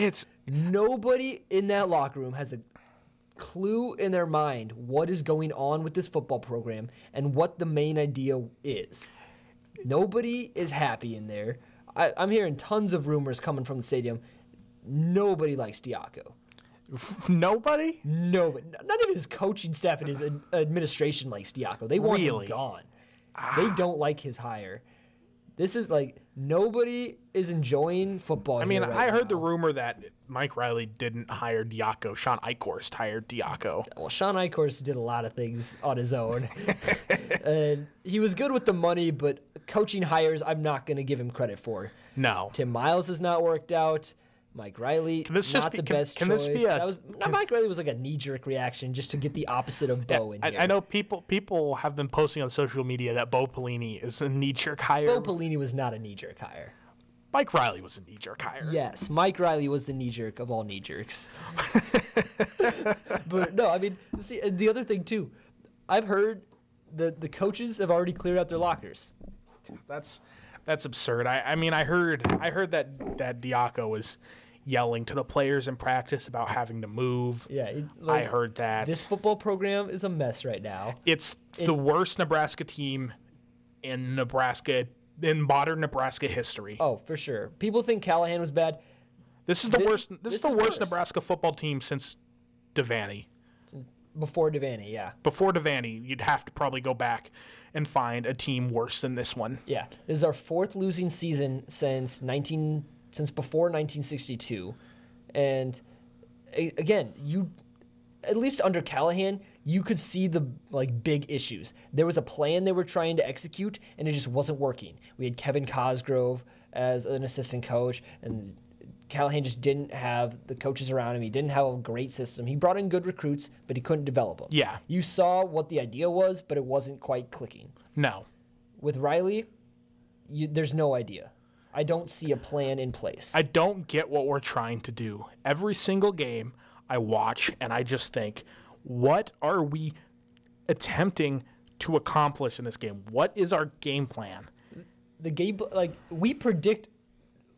Speaker 2: Nobody in that locker room has a clue in their mind what is going on with this football program and what the main idea is. Nobody is happy in there. I'm hearing tons of rumors coming from the stadium. Nobody likes Diaco.
Speaker 1: Nobody?
Speaker 2: Nobody. Not even his coaching staff and his administration likes Diaco. They want him gone. They don't like his hire. This is like nobody is enjoying football.
Speaker 1: I heard the rumor that Mike Riley didn't hire Diaco. Sean Eichhorst hired Diaco.
Speaker 2: Well, Sean Eichhorst did a lot of things on his own. And he was good with the money, but coaching hires, I'm not going to give him credit for.
Speaker 1: No.
Speaker 2: Tim Miles has not worked out. Mike Riley, not the best choice. Mike Riley was like a knee-jerk reaction just to get the opposite of Bo in here.
Speaker 1: I know people have been posting on social media that Bo Pelini is a knee-jerk hire.
Speaker 2: Bo Pelini was not a knee-jerk hire.
Speaker 1: Mike Riley was a knee-jerk hire.
Speaker 2: Yes, Mike Riley was the knee-jerk of all knee-jerks. But no, see, the other thing too, I've heard the coaches have already cleared out their lockers.
Speaker 1: That's absurd. I heard that Diaco was yelling to the players in practice about having to move.
Speaker 2: Yeah,
Speaker 1: I heard that.
Speaker 2: This football program is a mess right now.
Speaker 1: It's the worst Nebraska team in modern Nebraska history.
Speaker 2: Oh, for sure. People think Callahan was bad.
Speaker 1: This is the worst. This is the worst Nebraska football team since Devaney.
Speaker 2: Before Devaney, yeah.
Speaker 1: Before Devaney, you'd have to probably go back and find a team worse than this one.
Speaker 2: Yeah, this is our fourth losing season since before 1962, and again, at least under Callahan, you could see the big issues. There was a plan they were trying to execute, and it just wasn't working. We had Kevin Cosgrove as an assistant coach, and Callahan just didn't have the coaches around him. He didn't have a great system. He brought in good recruits, but he couldn't develop them.
Speaker 1: Yeah.
Speaker 2: You saw what the idea was, but it wasn't quite clicking.
Speaker 1: No.
Speaker 2: With Riley, there's no idea. I don't see a plan in place.
Speaker 1: I don't get what we're trying to do. Every single game I watch, and I just think, what are we attempting to accomplish in this game? What is our game plan?
Speaker 2: The game, like, we predict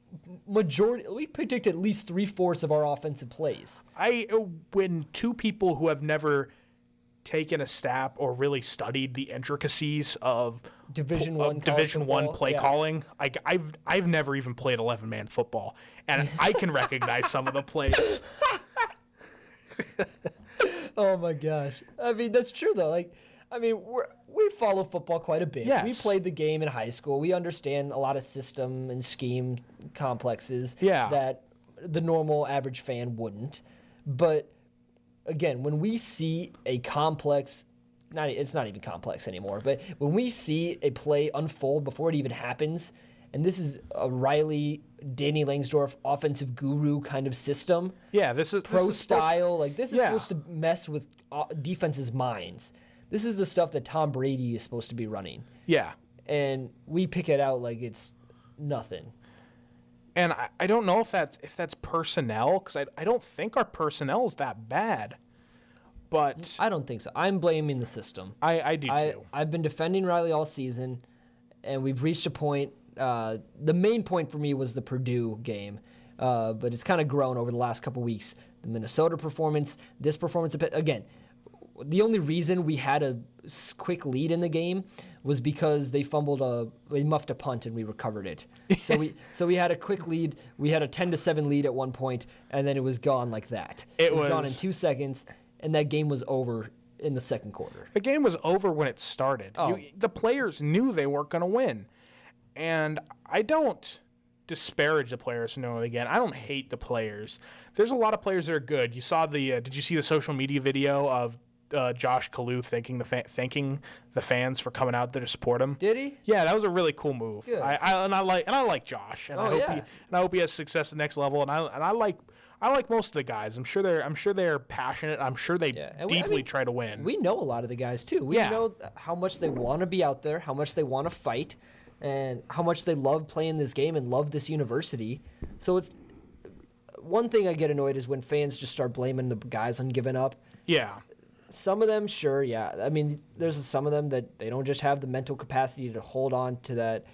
Speaker 2: at least 3/4 of our offensive plays.
Speaker 1: When two people who have never taken a stab or really studied the intricacies of
Speaker 2: Division One
Speaker 1: play calling, I've never even played 11-man football, and I can recognize some of the plays.
Speaker 2: Oh my gosh! I mean, that's true though. Like, I mean, we follow football quite a bit.
Speaker 1: Yes.
Speaker 2: We played the game in high school. We understand a lot of system and scheme complexes that the normal average fan wouldn't. But again, when we see a complex, it's not even complex anymore, but when we see a play unfold before it even happens, and this is a Riley, Danny Langsdorff offensive guru kind of system.
Speaker 1: Yeah, this is
Speaker 2: style. This is supposed to mess with defenses' minds. This is the stuff that Tom Brady is supposed to be running.
Speaker 1: Yeah.
Speaker 2: And we pick it out like it's nothing.
Speaker 1: And I don't know if that's personnel, because I don't think our personnel is that bad. But
Speaker 2: I don't think so. I'm blaming the system.
Speaker 1: I do too.
Speaker 2: I've been defending Riley all season, and we've reached a point. The main point for me was the Purdue game, but it's kind of grown over the last couple weeks. The Minnesota performance, this performance, again, the only reason we had a quick lead in the game was because they muffed a punt and we recovered it. So we had a quick lead. We had a 10-7 lead at one point, and then it was gone like that. It was gone in 2 seconds, and that game was over in the second quarter.
Speaker 1: The game was over when it started. The players knew they weren't going to win. And I don't disparage the players knowing again. I don't hate the players. There's a lot of players that are good. You saw did you see the social media video of Josh Kalu thanking the fans for coming out there to support him?
Speaker 2: Did he?
Speaker 1: Yeah, that was a really cool move.
Speaker 2: Good.
Speaker 1: I like Josh, and I hope he has success at the next level. And I like most of the guys. I'm sure they're passionate. I'm sure they deeply try to win.
Speaker 2: We know a lot of the guys too. We know how much they want to be out there, how much they want to fight, and how much they love playing this game and love this university. So it's one thing I get annoyed is when fans just start blaming the guys on giving up.
Speaker 1: Yeah.
Speaker 2: Some of them, sure, yeah. I mean, there's some of them that they don't just have the mental capacity to hold on to that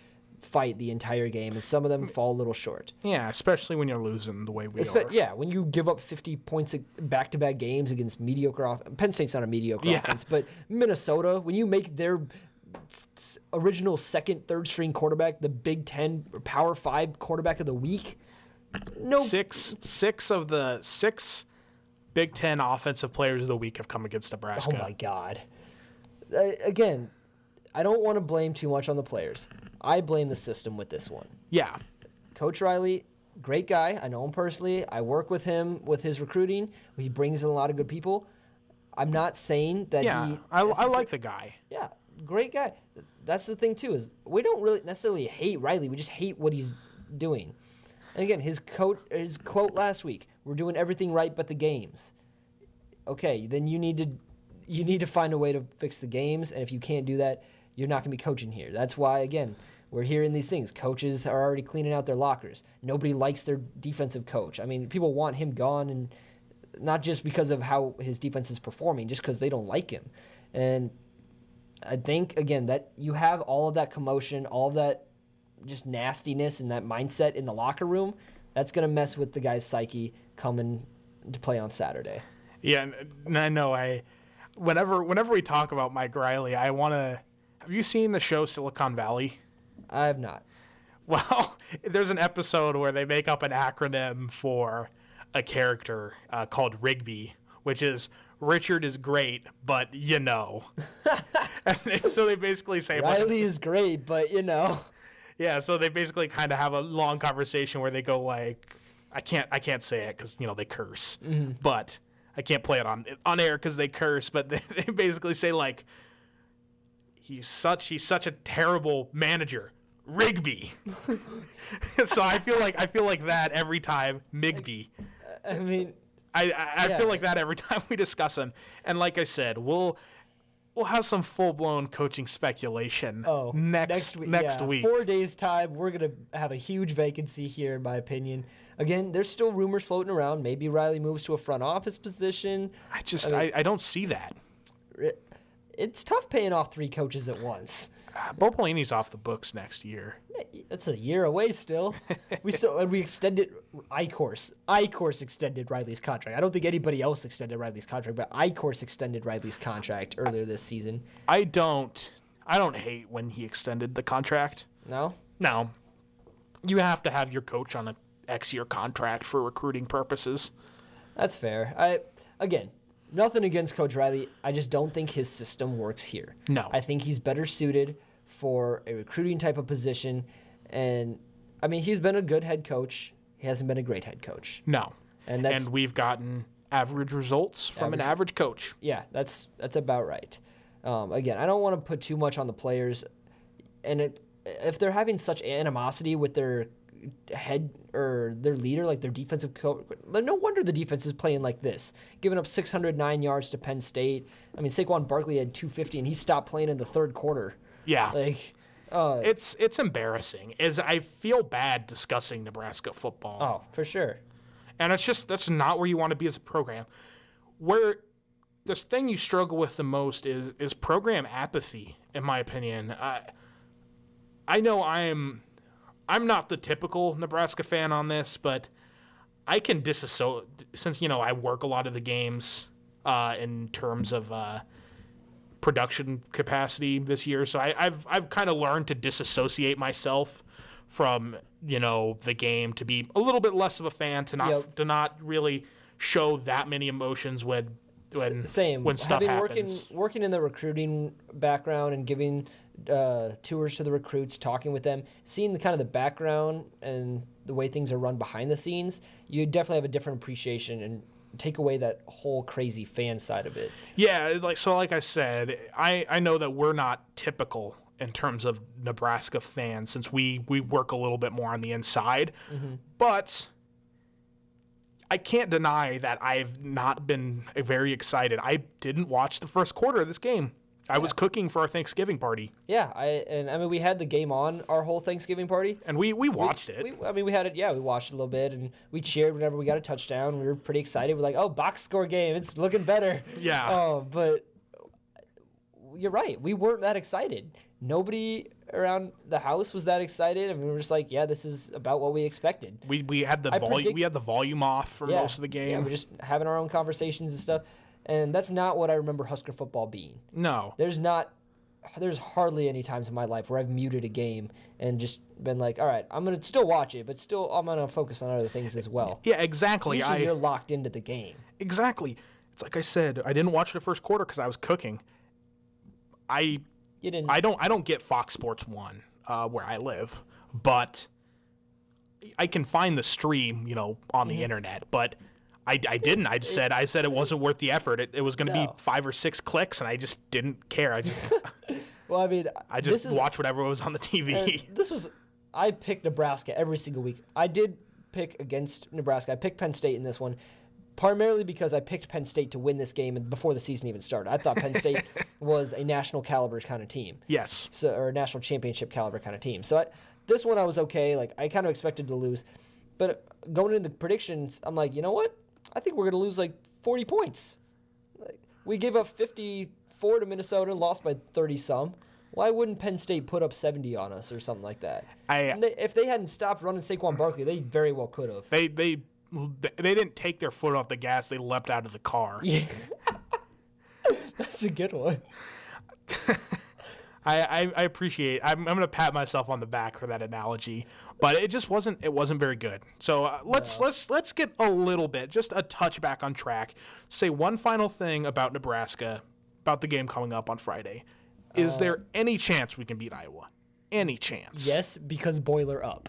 Speaker 2: fight the entire game, and some of them fall a little short.
Speaker 1: Yeah, especially when you're losing the way we are.
Speaker 2: Yeah, when you give up 50 points back-to-back games against mediocre offense. Penn State's not a mediocre offense, but Minnesota, when you make their original second, third-string quarterback the Big Ten or Power 5 quarterback of the week,
Speaker 1: six of the 6 Big Ten offensive players of the week have come against Nebraska.
Speaker 2: Oh, my God. Again, I don't want to blame too much on the players. I blame the system with this one.
Speaker 1: Yeah.
Speaker 2: Coach Riley, great guy. I know him personally. I work with him with his recruiting. He brings in a lot of good people. I'm not saying that
Speaker 1: I like the guy.
Speaker 2: Yeah, great guy. That's the thing, too, is we don't really necessarily hate Riley. We just hate what he's doing. And again, his quote last week, we're doing everything right but the games. Okay, then you need to find a way to fix the games, and if you can't do that, you're not going to be coaching here. That's why, again, we're hearing these things. Coaches are already cleaning out their lockers. Nobody likes their defensive coach. I mean, people want him gone, and not just because of how his defense is performing, just because they don't like him. And I think, again, that you have all of that commotion, all of that just nastiness and that mindset in the locker room, that's going to mess with the guy's psyche coming to play on Saturday.
Speaker 1: Yeah, and I know whenever we talk about Mike Riley, I want to. Have you seen the show Silicon Valley?
Speaker 2: I have not.
Speaker 1: Well, there's an episode where they make up an acronym for a character called Rigby, which is Richard is great, but you know. So they basically say
Speaker 2: Riley is great, but you know.
Speaker 1: Yeah, so they basically kind of have a long conversation where they go like, I can't say it because they curse, but I can't play it on air because they curse. But they basically say like, he's such a terrible manager, Rigby. So I feel like that every time, Migby.
Speaker 2: I mean,
Speaker 1: I feel like that every time we discuss him. And like I said, we'll have some full-blown coaching speculation next week.
Speaker 2: 4 days time, we're gonna have a huge vacancy here, in my opinion. Again, there's still rumors floating around. Maybe Riley moves to a front office position.
Speaker 1: I don't see that.
Speaker 2: It's tough paying off 3 coaches at once.
Speaker 1: Bo Pelini's off the books next year.
Speaker 2: That's a year away still. we extended Icorse extended Riley's contract. I don't think anybody else extended Riley's contract, but Icorse extended Riley's contract earlier this season.
Speaker 1: I don't hate when he extended the contract.
Speaker 2: No?
Speaker 1: No. You have to have your coach on an X-year contract for recruiting purposes.
Speaker 2: That's fair. Again, nothing against Coach Riley. I just don't think his system works here.
Speaker 1: No.
Speaker 2: I think he's better suited for a recruiting type of position. And, I mean, he's been a good head coach. He hasn't been a great head coach.
Speaker 1: No. And we've gotten average results from an average coach.
Speaker 2: Yeah, that's about right. Again, I don't want to put too much on the players. And if they're having such animosity with their head or their leader, like their defensive coach, no wonder the defense is playing like this, giving up 609 yards to Penn State. I mean, Saquon Barkley had 250 and he stopped playing in the third quarter.
Speaker 1: Yeah, it's embarrassing. I feel bad discussing Nebraska football.
Speaker 2: Oh, for sure.
Speaker 1: And that's not where you want to be as a program. Where this thing you struggle with the most is program apathy, in my opinion. I know I'm not the typical Nebraska fan on this, but I can disassociate since I work a lot of the games in terms of production capacity this year. So I've kind of learned to disassociate myself from the game, to be a little bit less of a fan, to not really show that many emotions when stuff happens.
Speaker 2: Working in the recruiting background and giving tours to the recruits, talking with them, seeing the background and the way things are run behind the scenes, you definitely have a different appreciation and take away that whole crazy fan side of it.
Speaker 1: Yeah, like I said, I know that we're not typical in terms of Nebraska fans since we work a little bit more on the inside, but I can't deny that I've not been very excited. I didn't watch the first quarter of this game. I was cooking for our Thanksgiving party.
Speaker 2: Yeah, we had the game on our whole Thanksgiving party.
Speaker 1: And we watched it.
Speaker 2: We had it, we watched it a little bit, and we cheered whenever we got a touchdown. We were pretty excited. We're like, oh, box score game, it's looking better.
Speaker 1: Yeah.
Speaker 2: But you're right, we weren't that excited. Nobody around the house was that excited. I mean, we were just like, yeah, this is about what we expected.
Speaker 1: We had the volume off for most of the game.
Speaker 2: Yeah, we're just having our own conversations and stuff. And that's not what I remember Husker football being.
Speaker 1: No.
Speaker 2: There's hardly any times in my life where I've muted a game and just been like, all right, I'm going to still watch it, but still I'm going to focus on other things as well.
Speaker 1: Yeah, exactly.
Speaker 2: Usually you're locked into the game.
Speaker 1: Exactly. It's like I said, I didn't watch the first quarter because I was cooking. I don't get Fox Sports 1 where I live, but I can find the stream, on the internet, but I didn't. I said it wasn't worth the effort. It was going to be 5 or 6 clicks, and I just didn't care.
Speaker 2: Well, I mean,
Speaker 1: I just watched whatever was on the TV.
Speaker 2: I picked Nebraska every single week. I did pick against Nebraska. I picked Penn State in this one, primarily because I picked Penn State to win this game before the season even started. I thought Penn State was a national caliber kind of team.
Speaker 1: Yes.
Speaker 2: Or a national championship caliber kind of team. So this one I was okay. Like, I kind of expected to lose. But going into the predictions, I'm like, you know what? I think we're going to lose like 40 points. We gave up 54 to Minnesota and lost by 30-some. Why wouldn't Penn State put up 70 on us or something like that? If they hadn't stopped running Saquon Barkley, they very well could have.
Speaker 1: They didn't take their foot off the gas. They leapt out of the car.
Speaker 2: Yeah. That's a good one.
Speaker 1: I appreciate. I'm going to pat myself on the back for that analogy, but it just wasn't very good. So let's get a little bit, just a touch back on track. Say one final thing about Nebraska, about the game coming up on Friday. Is there any chance we can beat Iowa? Any chance?
Speaker 2: Yes, because Boiler up.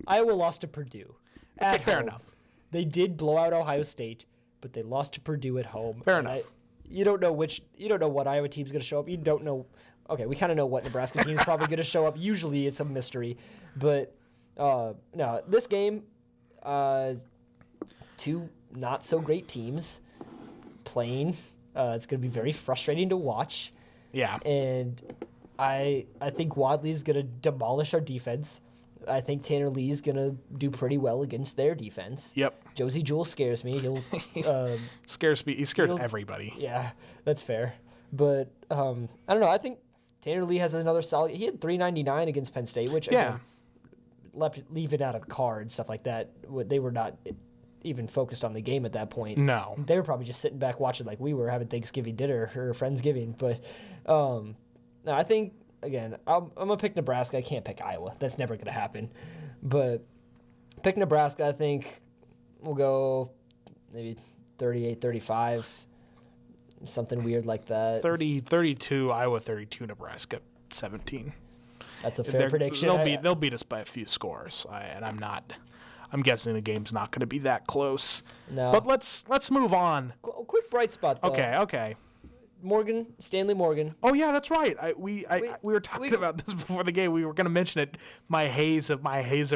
Speaker 2: Iowa lost to Purdue.
Speaker 1: Okay, fair enough.
Speaker 2: They did blow out Ohio State, but they lost to Purdue at home.
Speaker 1: Fair enough.
Speaker 2: You don't know what Iowa team's going to show up. You don't know. Okay, we kind of know what Nebraska team's probably going to show up. Usually it's a mystery. But, no, this game, two not-so-great teams playing. It's going to be very frustrating to watch.
Speaker 1: Yeah.
Speaker 2: And I think Wadley's going to demolish our defense. I think Tanner Lee's going to do pretty well against their defense.
Speaker 1: Yep.
Speaker 2: Josie Jewell scares me. He'll
Speaker 1: scares me. He scared everybody.
Speaker 2: Yeah, that's fair. But I don't know. I think Tanner Lee has another solid. He had 399 against Penn State, which again, leave it out of the card, stuff like that. They were not even focused on the game at that point.
Speaker 1: No.
Speaker 2: They were probably just sitting back watching like we were having Thanksgiving dinner or Friendsgiving. But no, I think, again, I'm going to pick Nebraska. I can't pick Iowa. That's never going to happen. But pick Nebraska, I think we'll go maybe 38-35, something weird like that.
Speaker 1: 30-32, Iowa 32, Nebraska 17.
Speaker 2: That's a fair prediction.
Speaker 1: They'll beat us by a few scores, I'm guessing the game's not going to be that close.
Speaker 2: No.
Speaker 1: But let's move on.
Speaker 2: Quick bright spot, though.
Speaker 1: Okay.
Speaker 2: Stanley Morgan.
Speaker 1: Oh yeah, that's right. We were talking about this before the game. We were going to mention it. My haze of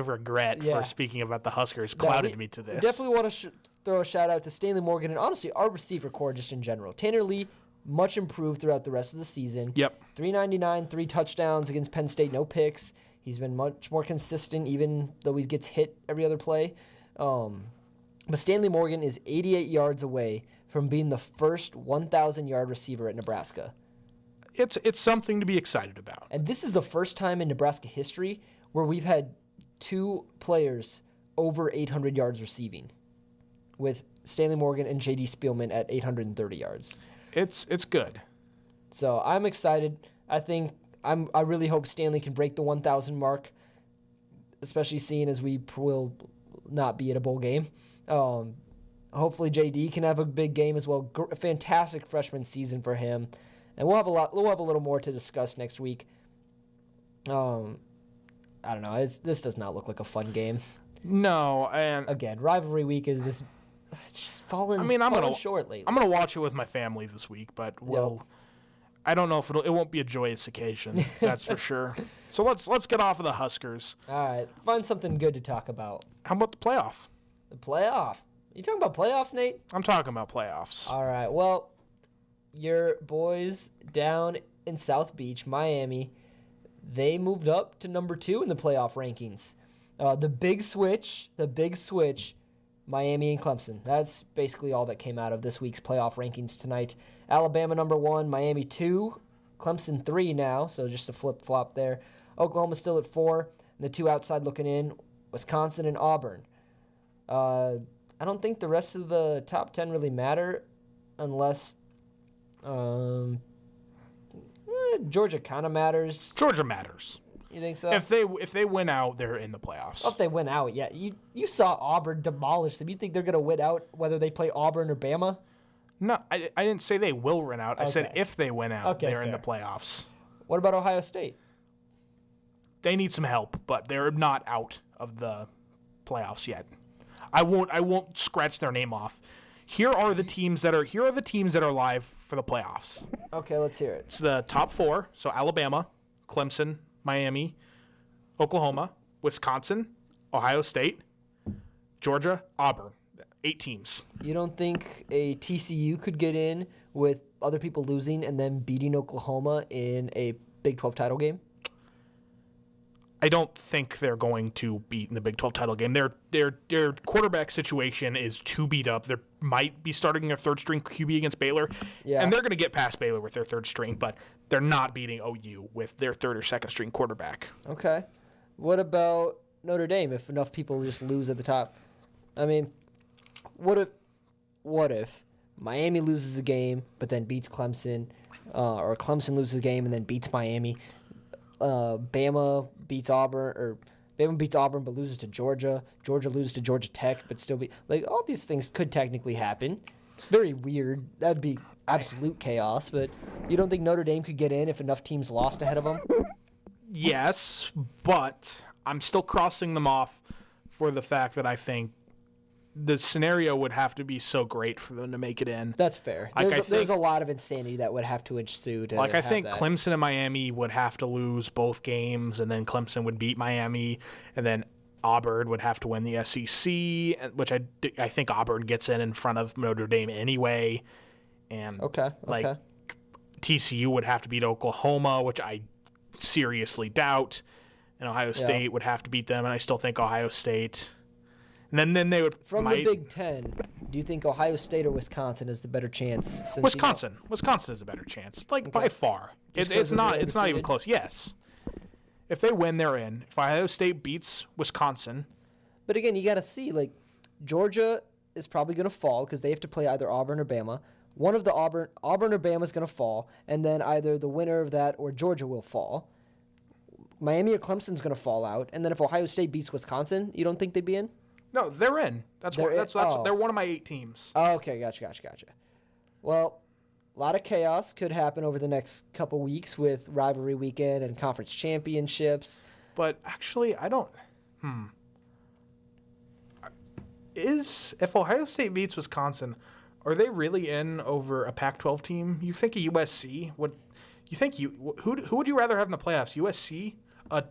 Speaker 1: regret for speaking about the Huskers clouded me to this.
Speaker 2: We definitely want to throw a shout out to Stanley Morgan and honestly our receiver core just in general. Tanner Lee, much improved throughout the rest of the season.
Speaker 1: Yep.
Speaker 2: 399, 3 touchdowns against Penn State, no picks. He's been much more consistent, even though he gets hit every other play. But Stanley Morgan is 88 yards away from being the first 1,000-yard receiver at Nebraska.
Speaker 1: It's something to be excited about.
Speaker 2: And this is the first time in Nebraska history where we've had 2 players over 800 yards receiving, with Stanley Morgan and J.D. Spielman at 830 yards.
Speaker 1: It's good.
Speaker 2: So I'm excited. I really hope Stanley can break the 1,000 mark, especially seeing as we will not be at a bowl game. Hopefully JD can have a big game as well. A fantastic freshman season for him, and we'll have a little more to discuss next week. I don't know. This does not look like a fun game.
Speaker 1: No, and
Speaker 2: again, rivalry week is just falling. I'm falling short lately.
Speaker 1: I'm gonna watch it with my family this week, but I don't know if it won't be a joyous occasion. That's for sure. So let's get off of the Huskers.
Speaker 2: All right, find something good to talk about.
Speaker 1: How about the playoff?
Speaker 2: The playoff. You talking about playoffs, Nate?
Speaker 1: I'm talking about playoffs.
Speaker 2: All right. Well, your boys down in South Beach, Miami, they moved up to number 2 in the playoff rankings. The big switch, Miami and Clemson. That's basically all that came out of this week's playoff rankings tonight. Alabama number 1, Miami 2, Clemson 3 now, so just a flip-flop there. Oklahoma still at 4, and the 2 outside looking in, Wisconsin and Auburn. I don't think the rest of the top 10 really matter unless Georgia kind of matters.
Speaker 1: Georgia matters.
Speaker 2: You think so?
Speaker 1: If they win out, they're in the playoffs.
Speaker 2: Oh, if they win out, yeah. You saw Auburn demolish them. You think they're going to win out whether they play Auburn or Bama?
Speaker 1: No, I didn't say they will win out. I said if they win out, they're
Speaker 2: fair.
Speaker 1: in the playoffs.
Speaker 2: What about Ohio State?
Speaker 1: They need some help, but they're not out of the playoffs yet. I won't scratch their name off. Here are the teams that are live for the playoffs.
Speaker 2: Okay, let's hear it.
Speaker 1: It's the top 4, so Alabama, Clemson, Miami, Oklahoma, Wisconsin, Ohio State, Georgia, Auburn. 8 teams.
Speaker 2: You don't think a TCU could get in with other people losing and then beating Oklahoma in a Big 12 title game?
Speaker 1: I don't think they're going to beat in the Big 12 title game. Their quarterback situation is too beat up. They might be starting their third-string QB against Baylor, and they're going to get past Baylor with their third string, but they're not beating OU with their third or second-string quarterback.
Speaker 2: Okay. What about Notre Dame if enough people just lose at the top? I mean, what if Miami loses a game but then beats Clemson, or Clemson loses a game and then beats Miami? Bama beats Auburn but loses to Georgia. Georgia loses to Georgia Tech but still all these things could technically happen. Very weird. That'd be absolute chaos. But you don't think Notre Dame could get in if enough teams lost ahead of them?
Speaker 1: Yes, but I'm still crossing them off for the fact that I think the scenario would have to be so great for them to make it in.
Speaker 2: That's fair. There's a lot of insanity that would have to ensue.
Speaker 1: I think Clemson and Miami would have to lose both games, and then Clemson would beat Miami, and then Auburn would have to win the SEC, which I think Auburn gets in front of Notre Dame anyway. And
Speaker 2: okay.
Speaker 1: TCU would have to beat Oklahoma, which I seriously doubt. And Ohio State would have to beat them, and I still think Ohio State. And then they would...
Speaker 2: From the Big Ten, do you think Ohio State or Wisconsin is the better chance?
Speaker 1: Wisconsin. Wisconsin is a better chance, by far. It's not even close. Yes. If they win, they're in. If Ohio State beats Wisconsin...
Speaker 2: But again, you got to see, Georgia is probably going to fall because they have to play either Auburn or Bama. One of the Auburn or Bama is going to fall, and then either the winner of that or Georgia will fall. Miami or Clemson's going to fall out, and then if Ohio State beats Wisconsin, you don't think they'd be in?
Speaker 1: No, they're in. They're one of my 8 teams.
Speaker 2: Oh, okay, gotcha. Well, a lot of chaos could happen over the next couple weeks with rivalry weekend and conference championships.
Speaker 1: But actually, I don't... If Ohio State beats Wisconsin, are they really in over a Pac-12 team? You think a USC would? You think who would you rather have in the playoffs? USC, a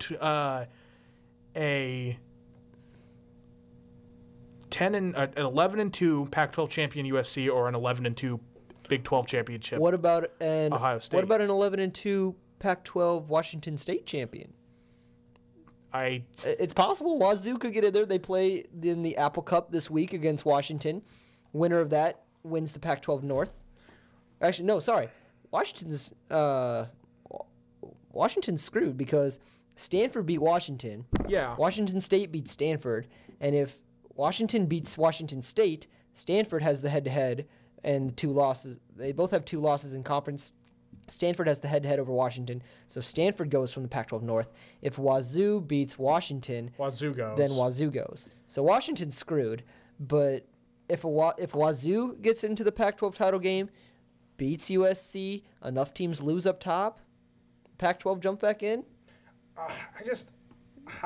Speaker 1: 11-2 Pac-12 champion USC, or an 11-2 Big 12 championship?
Speaker 2: What about
Speaker 1: Ohio State?
Speaker 2: What about an 11-2 Pac-12 Washington State champion? It's possible Wazoo could get in there. They play in the Apple Cup this week against Washington. Winner of that wins the Pac-12 North. Actually, no, sorry. Washington's screwed because Stanford beat Washington.
Speaker 1: Yeah.
Speaker 2: Washington State beat Stanford. And if Washington beats Washington State, Stanford has the head-to-head and 2 losses. They both have 2 losses in conference. Stanford has the head-to-head over Washington, so Stanford goes from the Pac-12 North. If Wazoo beats Washington, then Wazoo goes. So Washington's screwed, but if Wazoo gets into the Pac-12 title game, beats USC, enough teams lose up top, Pac-12 jump back in?
Speaker 1: I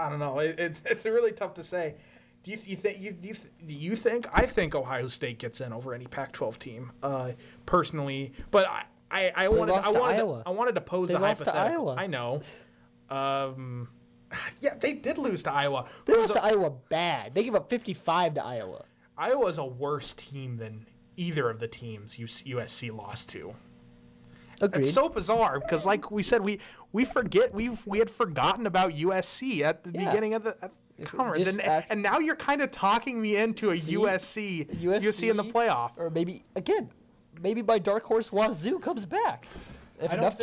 Speaker 1: don't know. It's really tough to say. Do you think? I think Ohio State gets in over any Pac-12 team, personally, but I wanted to pose a hypothetical.
Speaker 2: To Iowa.
Speaker 1: I know. Yeah, they did lose to Iowa.
Speaker 2: They lost to Iowa bad. They gave up 55 to Iowa.
Speaker 1: Iowa's a worse team than either of the teams USC lost to.
Speaker 2: Agreed.
Speaker 1: It's so bizarre because, like we said, we had forgotten about USC at the beginning of the conference, and now you're kind of talking me into a USC in the playoff,
Speaker 2: or maybe by dark horse Wazoo comes back.
Speaker 1: I don't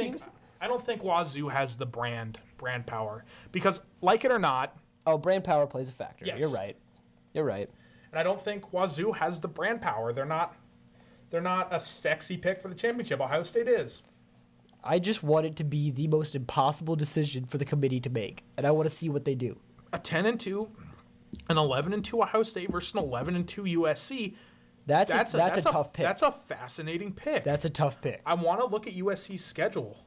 Speaker 1: think Wazoo has the brand power because, like it or not,
Speaker 2: brand power plays a factor. Yes. You're right.
Speaker 1: And I don't think Wazoo has the brand power. They're not a sexy pick for the championship. Ohio State is.
Speaker 2: I just want it to be the most impossible decision for the committee to make, and I want to see what they do.
Speaker 1: A 10-2, an 11-2 Ohio State versus an 11-2 USC.
Speaker 2: That's a tough pick.
Speaker 1: That's a fascinating pick.
Speaker 2: That's a tough pick.
Speaker 1: I want to look at USC's schedule.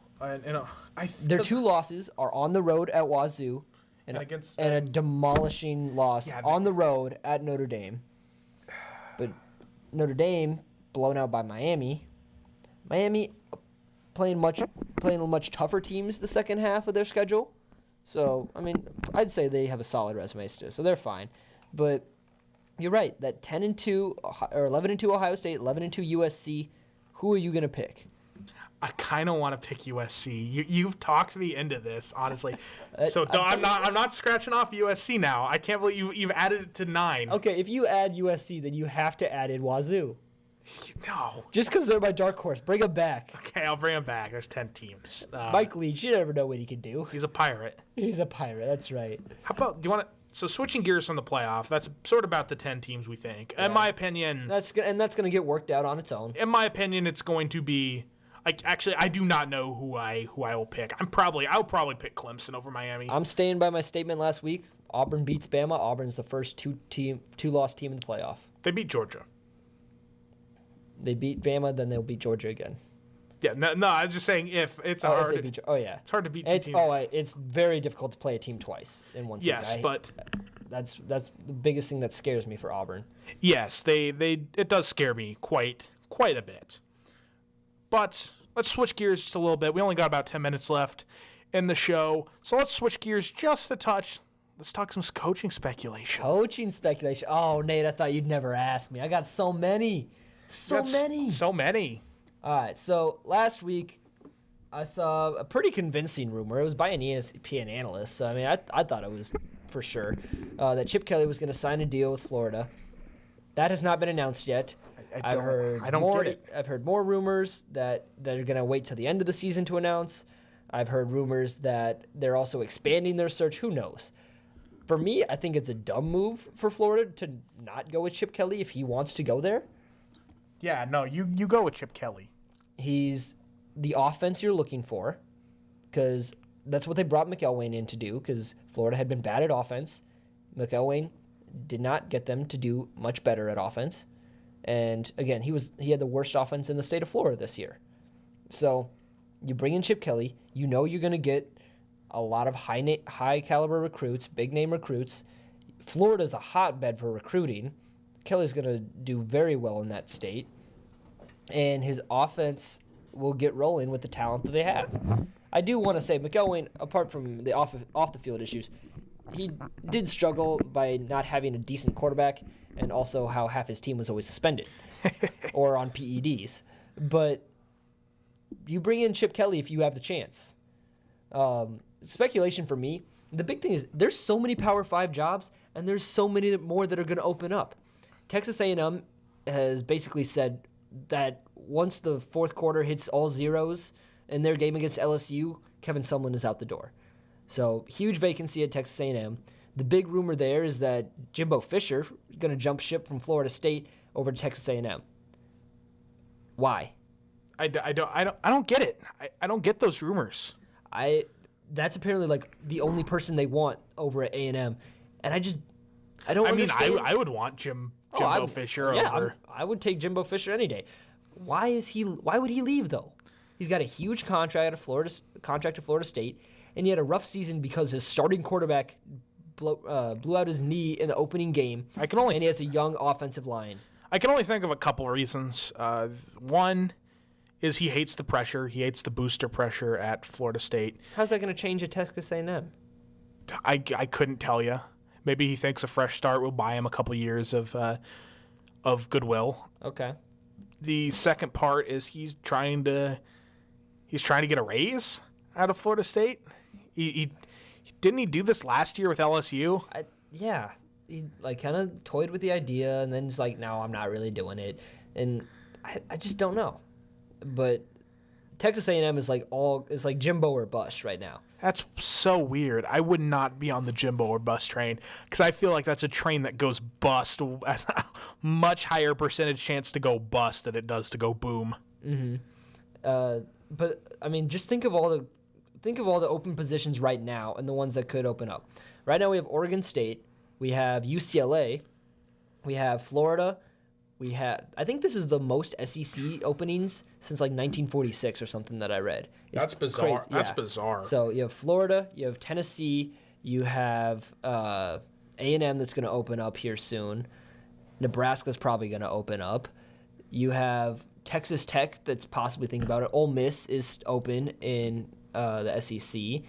Speaker 2: Their 2 losses are on the road at Wazoo, and a demolishing loss on the road at Notre Dame. But Notre Dame blown out by Miami. Miami playing much tougher teams the second half of their schedule. So, I mean, I'd say they have a solid resume still, so they're fine. But you're right, that 10-2 or 11-2 Ohio State, 11-2 USC, who are you going to pick?
Speaker 1: I kind of want to pick USC. You've talked me into this, honestly. So I'm not scratching off USC now. I can't believe you've added it to 9.
Speaker 2: Okay, if you add USC, then you have to add in Wazoo.
Speaker 1: No.
Speaker 2: Just because they're my dark horse. Bring them back.
Speaker 1: Okay, I'll bring them back. There's 10 teams.
Speaker 2: Mike Leach, you never know what he can do.
Speaker 1: He's a pirate.
Speaker 2: That's right.
Speaker 1: How about, do you want to... So switching gears from the playoff, that's sort of about the 10 teams we think. In my opinion...
Speaker 2: That's going to get worked out on its own.
Speaker 1: In my opinion, it's going to be... I do not know who I will pick. I'll probably pick Clemson over Miami.
Speaker 2: I'm staying by my statement last week. Auburn beats Bama. Auburn's the first two-loss team in the playoff.
Speaker 1: They beat Georgia.
Speaker 2: They beat Bama, then they'll beat Georgia again.
Speaker 1: Yeah, no, I was just saying if it's hard.
Speaker 2: If they beat, yeah,
Speaker 1: it's hard to beat two teams.
Speaker 2: It's very difficult to play a team twice in one season.
Speaker 1: Yes, but
Speaker 2: that's the biggest thing that scares me for Auburn.
Speaker 1: Yes, it does scare me quite a bit. But let's switch gears just a little bit. We only got about 10 minutes left in the show, so let's switch gears just a touch. Let's talk some coaching speculation.
Speaker 2: Coaching speculation. Oh, Nate, I thought you'd never ask me. I got so many. So many.
Speaker 1: So many.
Speaker 2: All right, so last week I saw a pretty convincing rumor. It was by an ESPN analyst. So, I mean, I thought it was for sure that Chip Kelly was going to sign a deal with Florida. That has not been announced yet.
Speaker 1: I don't get it.
Speaker 2: I've heard more rumors that they're going to wait till the end of the season to announce. I've heard rumors that they're also expanding their search. Who knows? For me, I think it's a dumb move for Florida to not go with Chip Kelly if he wants to go there.
Speaker 1: Yeah, no, you go with Chip Kelly.
Speaker 2: He's the offense you're looking for, because that's what they brought McElwain in to do, because Florida had been bad at offense. McElwain did not get them to do much better at offense. And again, he had the worst offense in the state of Florida this year. So you bring in Chip Kelly, you know you're going to get a lot of high caliber recruits, big name recruits. Florida's a hotbed for recruiting. Kelly's going to do very well in that state. And his offense will get rolling with the talent that they have. I do want to say McElwain, apart from the off the field issues, he did struggle by not having a decent quarterback, and also how half his team was always suspended or on PEDs. But you bring in Chip Kelly if you have the chance. Speculation for me, the big thing is there's so many Power 5 jobs, and there's so many more that are going to open up. Texas A&M has basically said that once the fourth quarter hits all zeros in their game against LSU, Kevin Sumlin is out the door. So huge vacancy at Texas A&M. The big rumor there is that Jimbo Fisher is going to jump ship from Florida State over to Texas A&M. Why?
Speaker 1: I don't get it. I don't get those rumors.
Speaker 2: That's apparently like the only person they want over at A&M, and I don't understand.
Speaker 1: I would want Jimbo Fisher over.
Speaker 2: I would take Jimbo Fisher any day. Why would he leave though? He's got a huge contract at Florida State, and he had a rough season because his starting quarterback blew out his knee in the opening game. And he has a young offensive line.
Speaker 1: I can only think of a couple of reasons. One is he hates the pressure. He hates the booster pressure at Florida State.
Speaker 2: How's that going to change at Texas A&M?
Speaker 1: I couldn't tell you. Maybe he thinks a fresh start will buy him a couple years of goodwill.
Speaker 2: Okay.
Speaker 1: The second part is he's trying to get a raise out of Florida State. He didn't he do this last year with LSU?
Speaker 2: Yeah. He like kind of toyed with the idea, and then he's like, no, I'm not really doing it. And I just don't know. But Texas A&M is like Jimbo or bust right now.
Speaker 1: That's so weird. I would not be on the Jimbo or bust train because I feel like that's a train that goes bust. Has a much higher percentage chance to go bust than it does to go boom.
Speaker 2: Mm-hmm. But I mean, just think of all the open positions right now and the ones that could open up. Right now we have Oregon State, we have UCLA, we have Florida. I think this is the most SEC openings since like 1946 or something that I read.
Speaker 1: That's bizarre. Crazy. That's bizarre.
Speaker 2: So you have Florida, you have Tennessee, you have A&M that's going to open up here soon. Nebraska's probably going to open up. You have Texas Tech that's possibly thinking about it. Ole Miss is open in the SEC.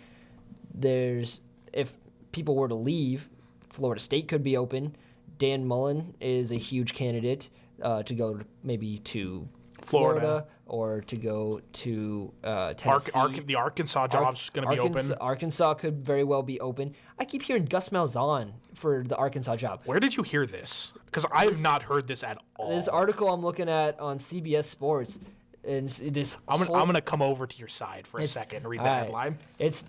Speaker 2: If people were to leave, Florida State could be open. Dan Mullen is a huge candidate to go maybe to Florida or to go to Tennessee.
Speaker 1: The Arkansas job's going to be open.
Speaker 2: Arkansas could very well be open. I keep hearing Gus Malzahn for the Arkansas job.
Speaker 1: Where did you hear this? Because I have not heard this at all.
Speaker 2: This article I'm looking at on CBS Sports, and
Speaker 1: I'm gonna come over to your side for a second and read the headline.
Speaker 2: It's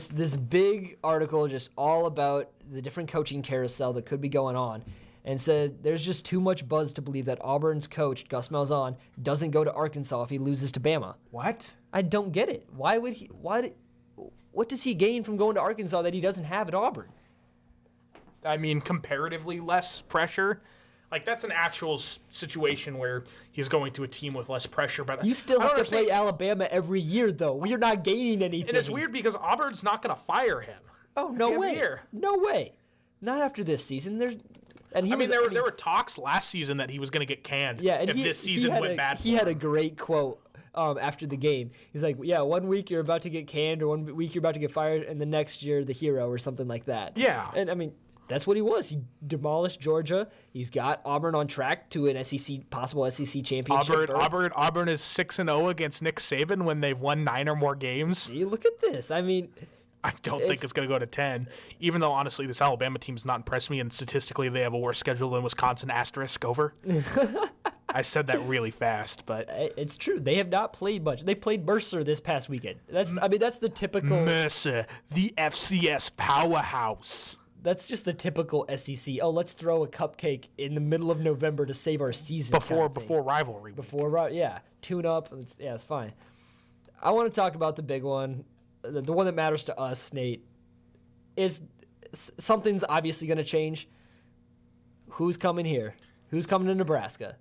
Speaker 2: this big article just all about the different coaching carousel that could be going on, and said there's just too much buzz to believe that Auburn's coach, Gus Malzahn, doesn't go to Arkansas if he loses to Bama.
Speaker 1: What?
Speaker 2: I don't get it. What does he gain from going to Arkansas that he doesn't have at Auburn?
Speaker 1: I mean, comparatively less pressure. Like, that's an actual situation where he's going to a team with less pressure. But
Speaker 2: you still have to play Alabama every year, though. We're not gaining anything.
Speaker 1: And it's weird because Auburn's not going to fire him.
Speaker 2: Oh, no way. No way. Not after this season. There
Speaker 1: were talks last season that he was going to get canned if this season went bad for him.
Speaker 2: He had a great quote after the game. He's like, yeah, 1 week you're about to get canned or 1 week you're about to get fired, and the next year the hero or something like that.
Speaker 1: Yeah.
Speaker 2: And, I mean, That's what he was. He demolished Georgia. He's got Auburn on track to an possible SEC championship.
Speaker 1: Auburn is 6-0 against Nick Saban when they've won 9 or more games.
Speaker 2: See, look at this. I mean,
Speaker 1: I don't think it's going to go to 10, even though, honestly, this Alabama team's not impressed me, and statistically they have a worse schedule than Wisconsin * over. I said that really fast, but
Speaker 2: it's true. They have not played much. They played Mercer this past weekend. That's the typical
Speaker 1: Mercer, the FCS powerhouse.
Speaker 2: That's just the typical SEC. Oh, let's throw a cupcake in the middle of November to save our season.
Speaker 1: Before rivalry week.
Speaker 2: Tune up. It's fine. I want to talk about the big one, the one that matters to us, Nate. Is something's obviously going to change. Who's coming here? Who's coming to Nebraska?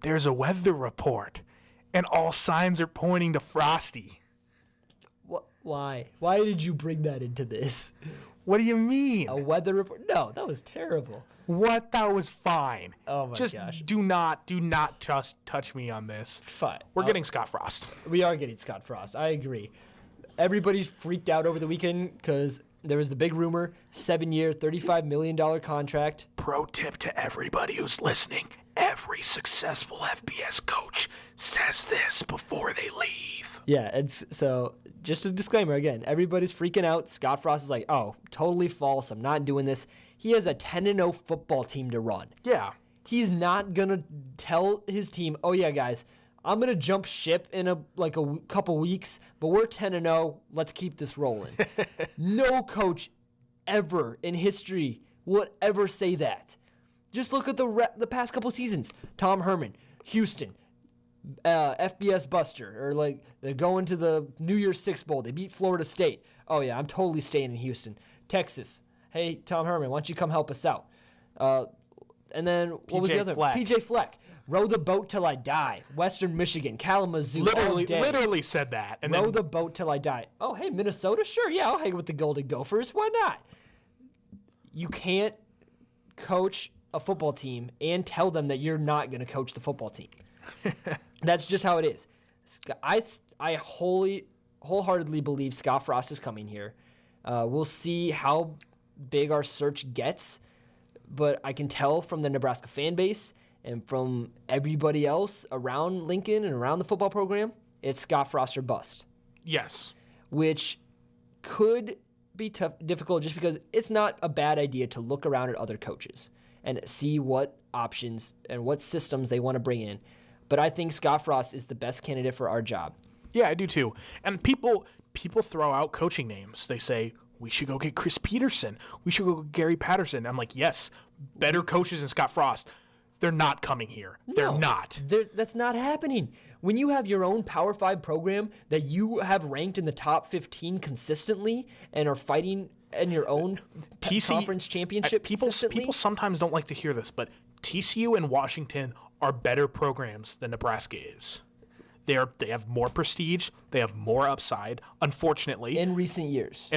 Speaker 1: There's a weather report, and all signs are pointing to Frosty.
Speaker 2: Why? Why did you bring that into this?
Speaker 1: What do you mean?
Speaker 2: A weather report? No, that was terrible.
Speaker 1: What? That was fine.
Speaker 2: Oh my
Speaker 1: gosh. Do not just touch me on this.
Speaker 2: Fine.
Speaker 1: We're getting Scott Frost.
Speaker 2: We are getting Scott Frost. I agree. Everybody's freaked out over the weekend because there was the big rumor, 7-year, $35 million contract.
Speaker 1: Pro tip to everybody who's listening. Every successful FBS coach says this before they leave.
Speaker 2: Yeah, so just a disclaimer again, everybody's freaking out. Scott Frost is like, oh, totally false. I'm not doing this. He has a 10-0 football team to run.
Speaker 1: Yeah.
Speaker 2: He's not going to tell his team, oh, yeah, guys, I'm going to jump ship in a couple weeks, but we're 10-0. Let's keep this rolling. No coach ever in history would ever say that. Just look at the past couple seasons. Tom Herman, Houston, FBS Buster, or they're going to the New Year's Six Bowl. They beat Florida State. Oh, yeah, I'm totally staying in Houston. Texas. Hey, Tom Herman, why don't you come help us out? And then what was the other? PJ Fleck. Row the boat till I die. Western Michigan, Kalamazoo.
Speaker 1: Literally said that.
Speaker 2: And row the boat till I die. Oh, hey, Minnesota? Sure, yeah, I'll hang with the Golden Gophers. Why not? You can't coach a football team and tell them that you're not going to coach the football team. That's just how it is. I wholeheartedly believe Scott Frost is coming here. We'll see how big our search gets, but I can tell from the Nebraska fan base and from everybody else around Lincoln and around the football program, it's Scott Frost or bust.
Speaker 1: Yes.
Speaker 2: Which could be difficult just because it's not a bad idea to look around at other coaches and see what options and what systems they want to bring in. But I think Scott Frost is the best candidate for our job.
Speaker 1: Yeah, I do too. And people throw out coaching names. They say, we should go get Chris Peterson. We should go get Gary Patterson. I'm like, yes, better coaches than Scott Frost. They're not coming here. They're not.
Speaker 2: That's not happening. When you have your own Power 5 program that you have ranked in the top 15 consistently and are fighting in your own conference championship
Speaker 1: people sometimes don't like to hear this, but TCU and Washington are better programs than Nebraska is. They have more prestige. They have more upside, unfortunately.
Speaker 2: In recent years.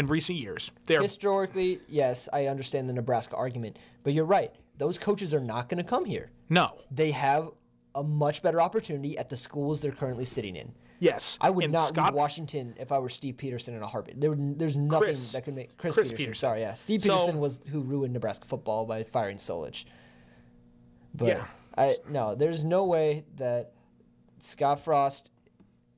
Speaker 1: Historically,
Speaker 2: yes, I understand the Nebraska argument. But you're right. Those coaches are not going to come here.
Speaker 1: No.
Speaker 2: They have a much better opportunity at the schools they're currently sitting in.
Speaker 1: Yes.
Speaker 2: I would not leave Washington if I were Steve Peterson in a heartbeat. There's nothing that could make Chris Peterson. Sorry, yeah. Steve Peterson was who ruined Nebraska football by firing Solich. But yeah. There's no way that Scott Frost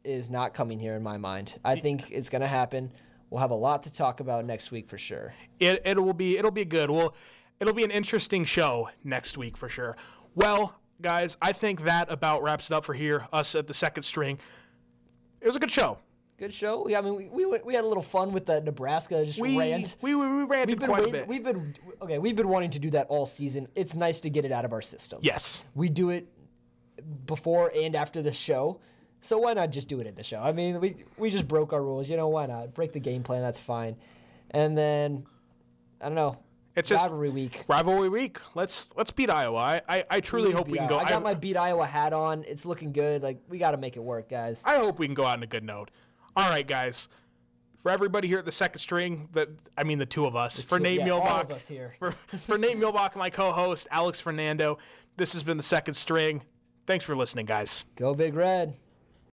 Speaker 2: is not coming here in my mind. I think it's going to happen. We'll have a lot to talk about next week for sure.
Speaker 1: It'll be good. It'll be an interesting show next week for sure. Well, guys, I think that about wraps it up for us at the Second String. It was a good show.
Speaker 2: Good show. I mean, we had a little fun with that Nebraska rant.
Speaker 1: We ranted quite a bit.
Speaker 2: We've been wanting to do that all season. It's nice to get it out of our systems.
Speaker 1: Yes.
Speaker 2: We do it before and after the show, so why not just do it at the show? I mean, we just broke our rules. Why not? Break the game plan. That's fine. And then, I don't know.
Speaker 1: It's
Speaker 2: rivalry week.
Speaker 1: Rivalry week. Let's beat Iowa. I truly hope we can go.
Speaker 2: I got my beat Iowa hat on. It's looking good. We got to make it work, guys.
Speaker 1: I hope we can go out on a good note. All right, guys. For everybody here at the Second String, the two of us. For Nate Mielbach,
Speaker 2: all of us here.
Speaker 1: for Nate Mielbach, my co-host Alex Fernando, this has been the Second String. Thanks for listening, guys.
Speaker 2: Go Big Red.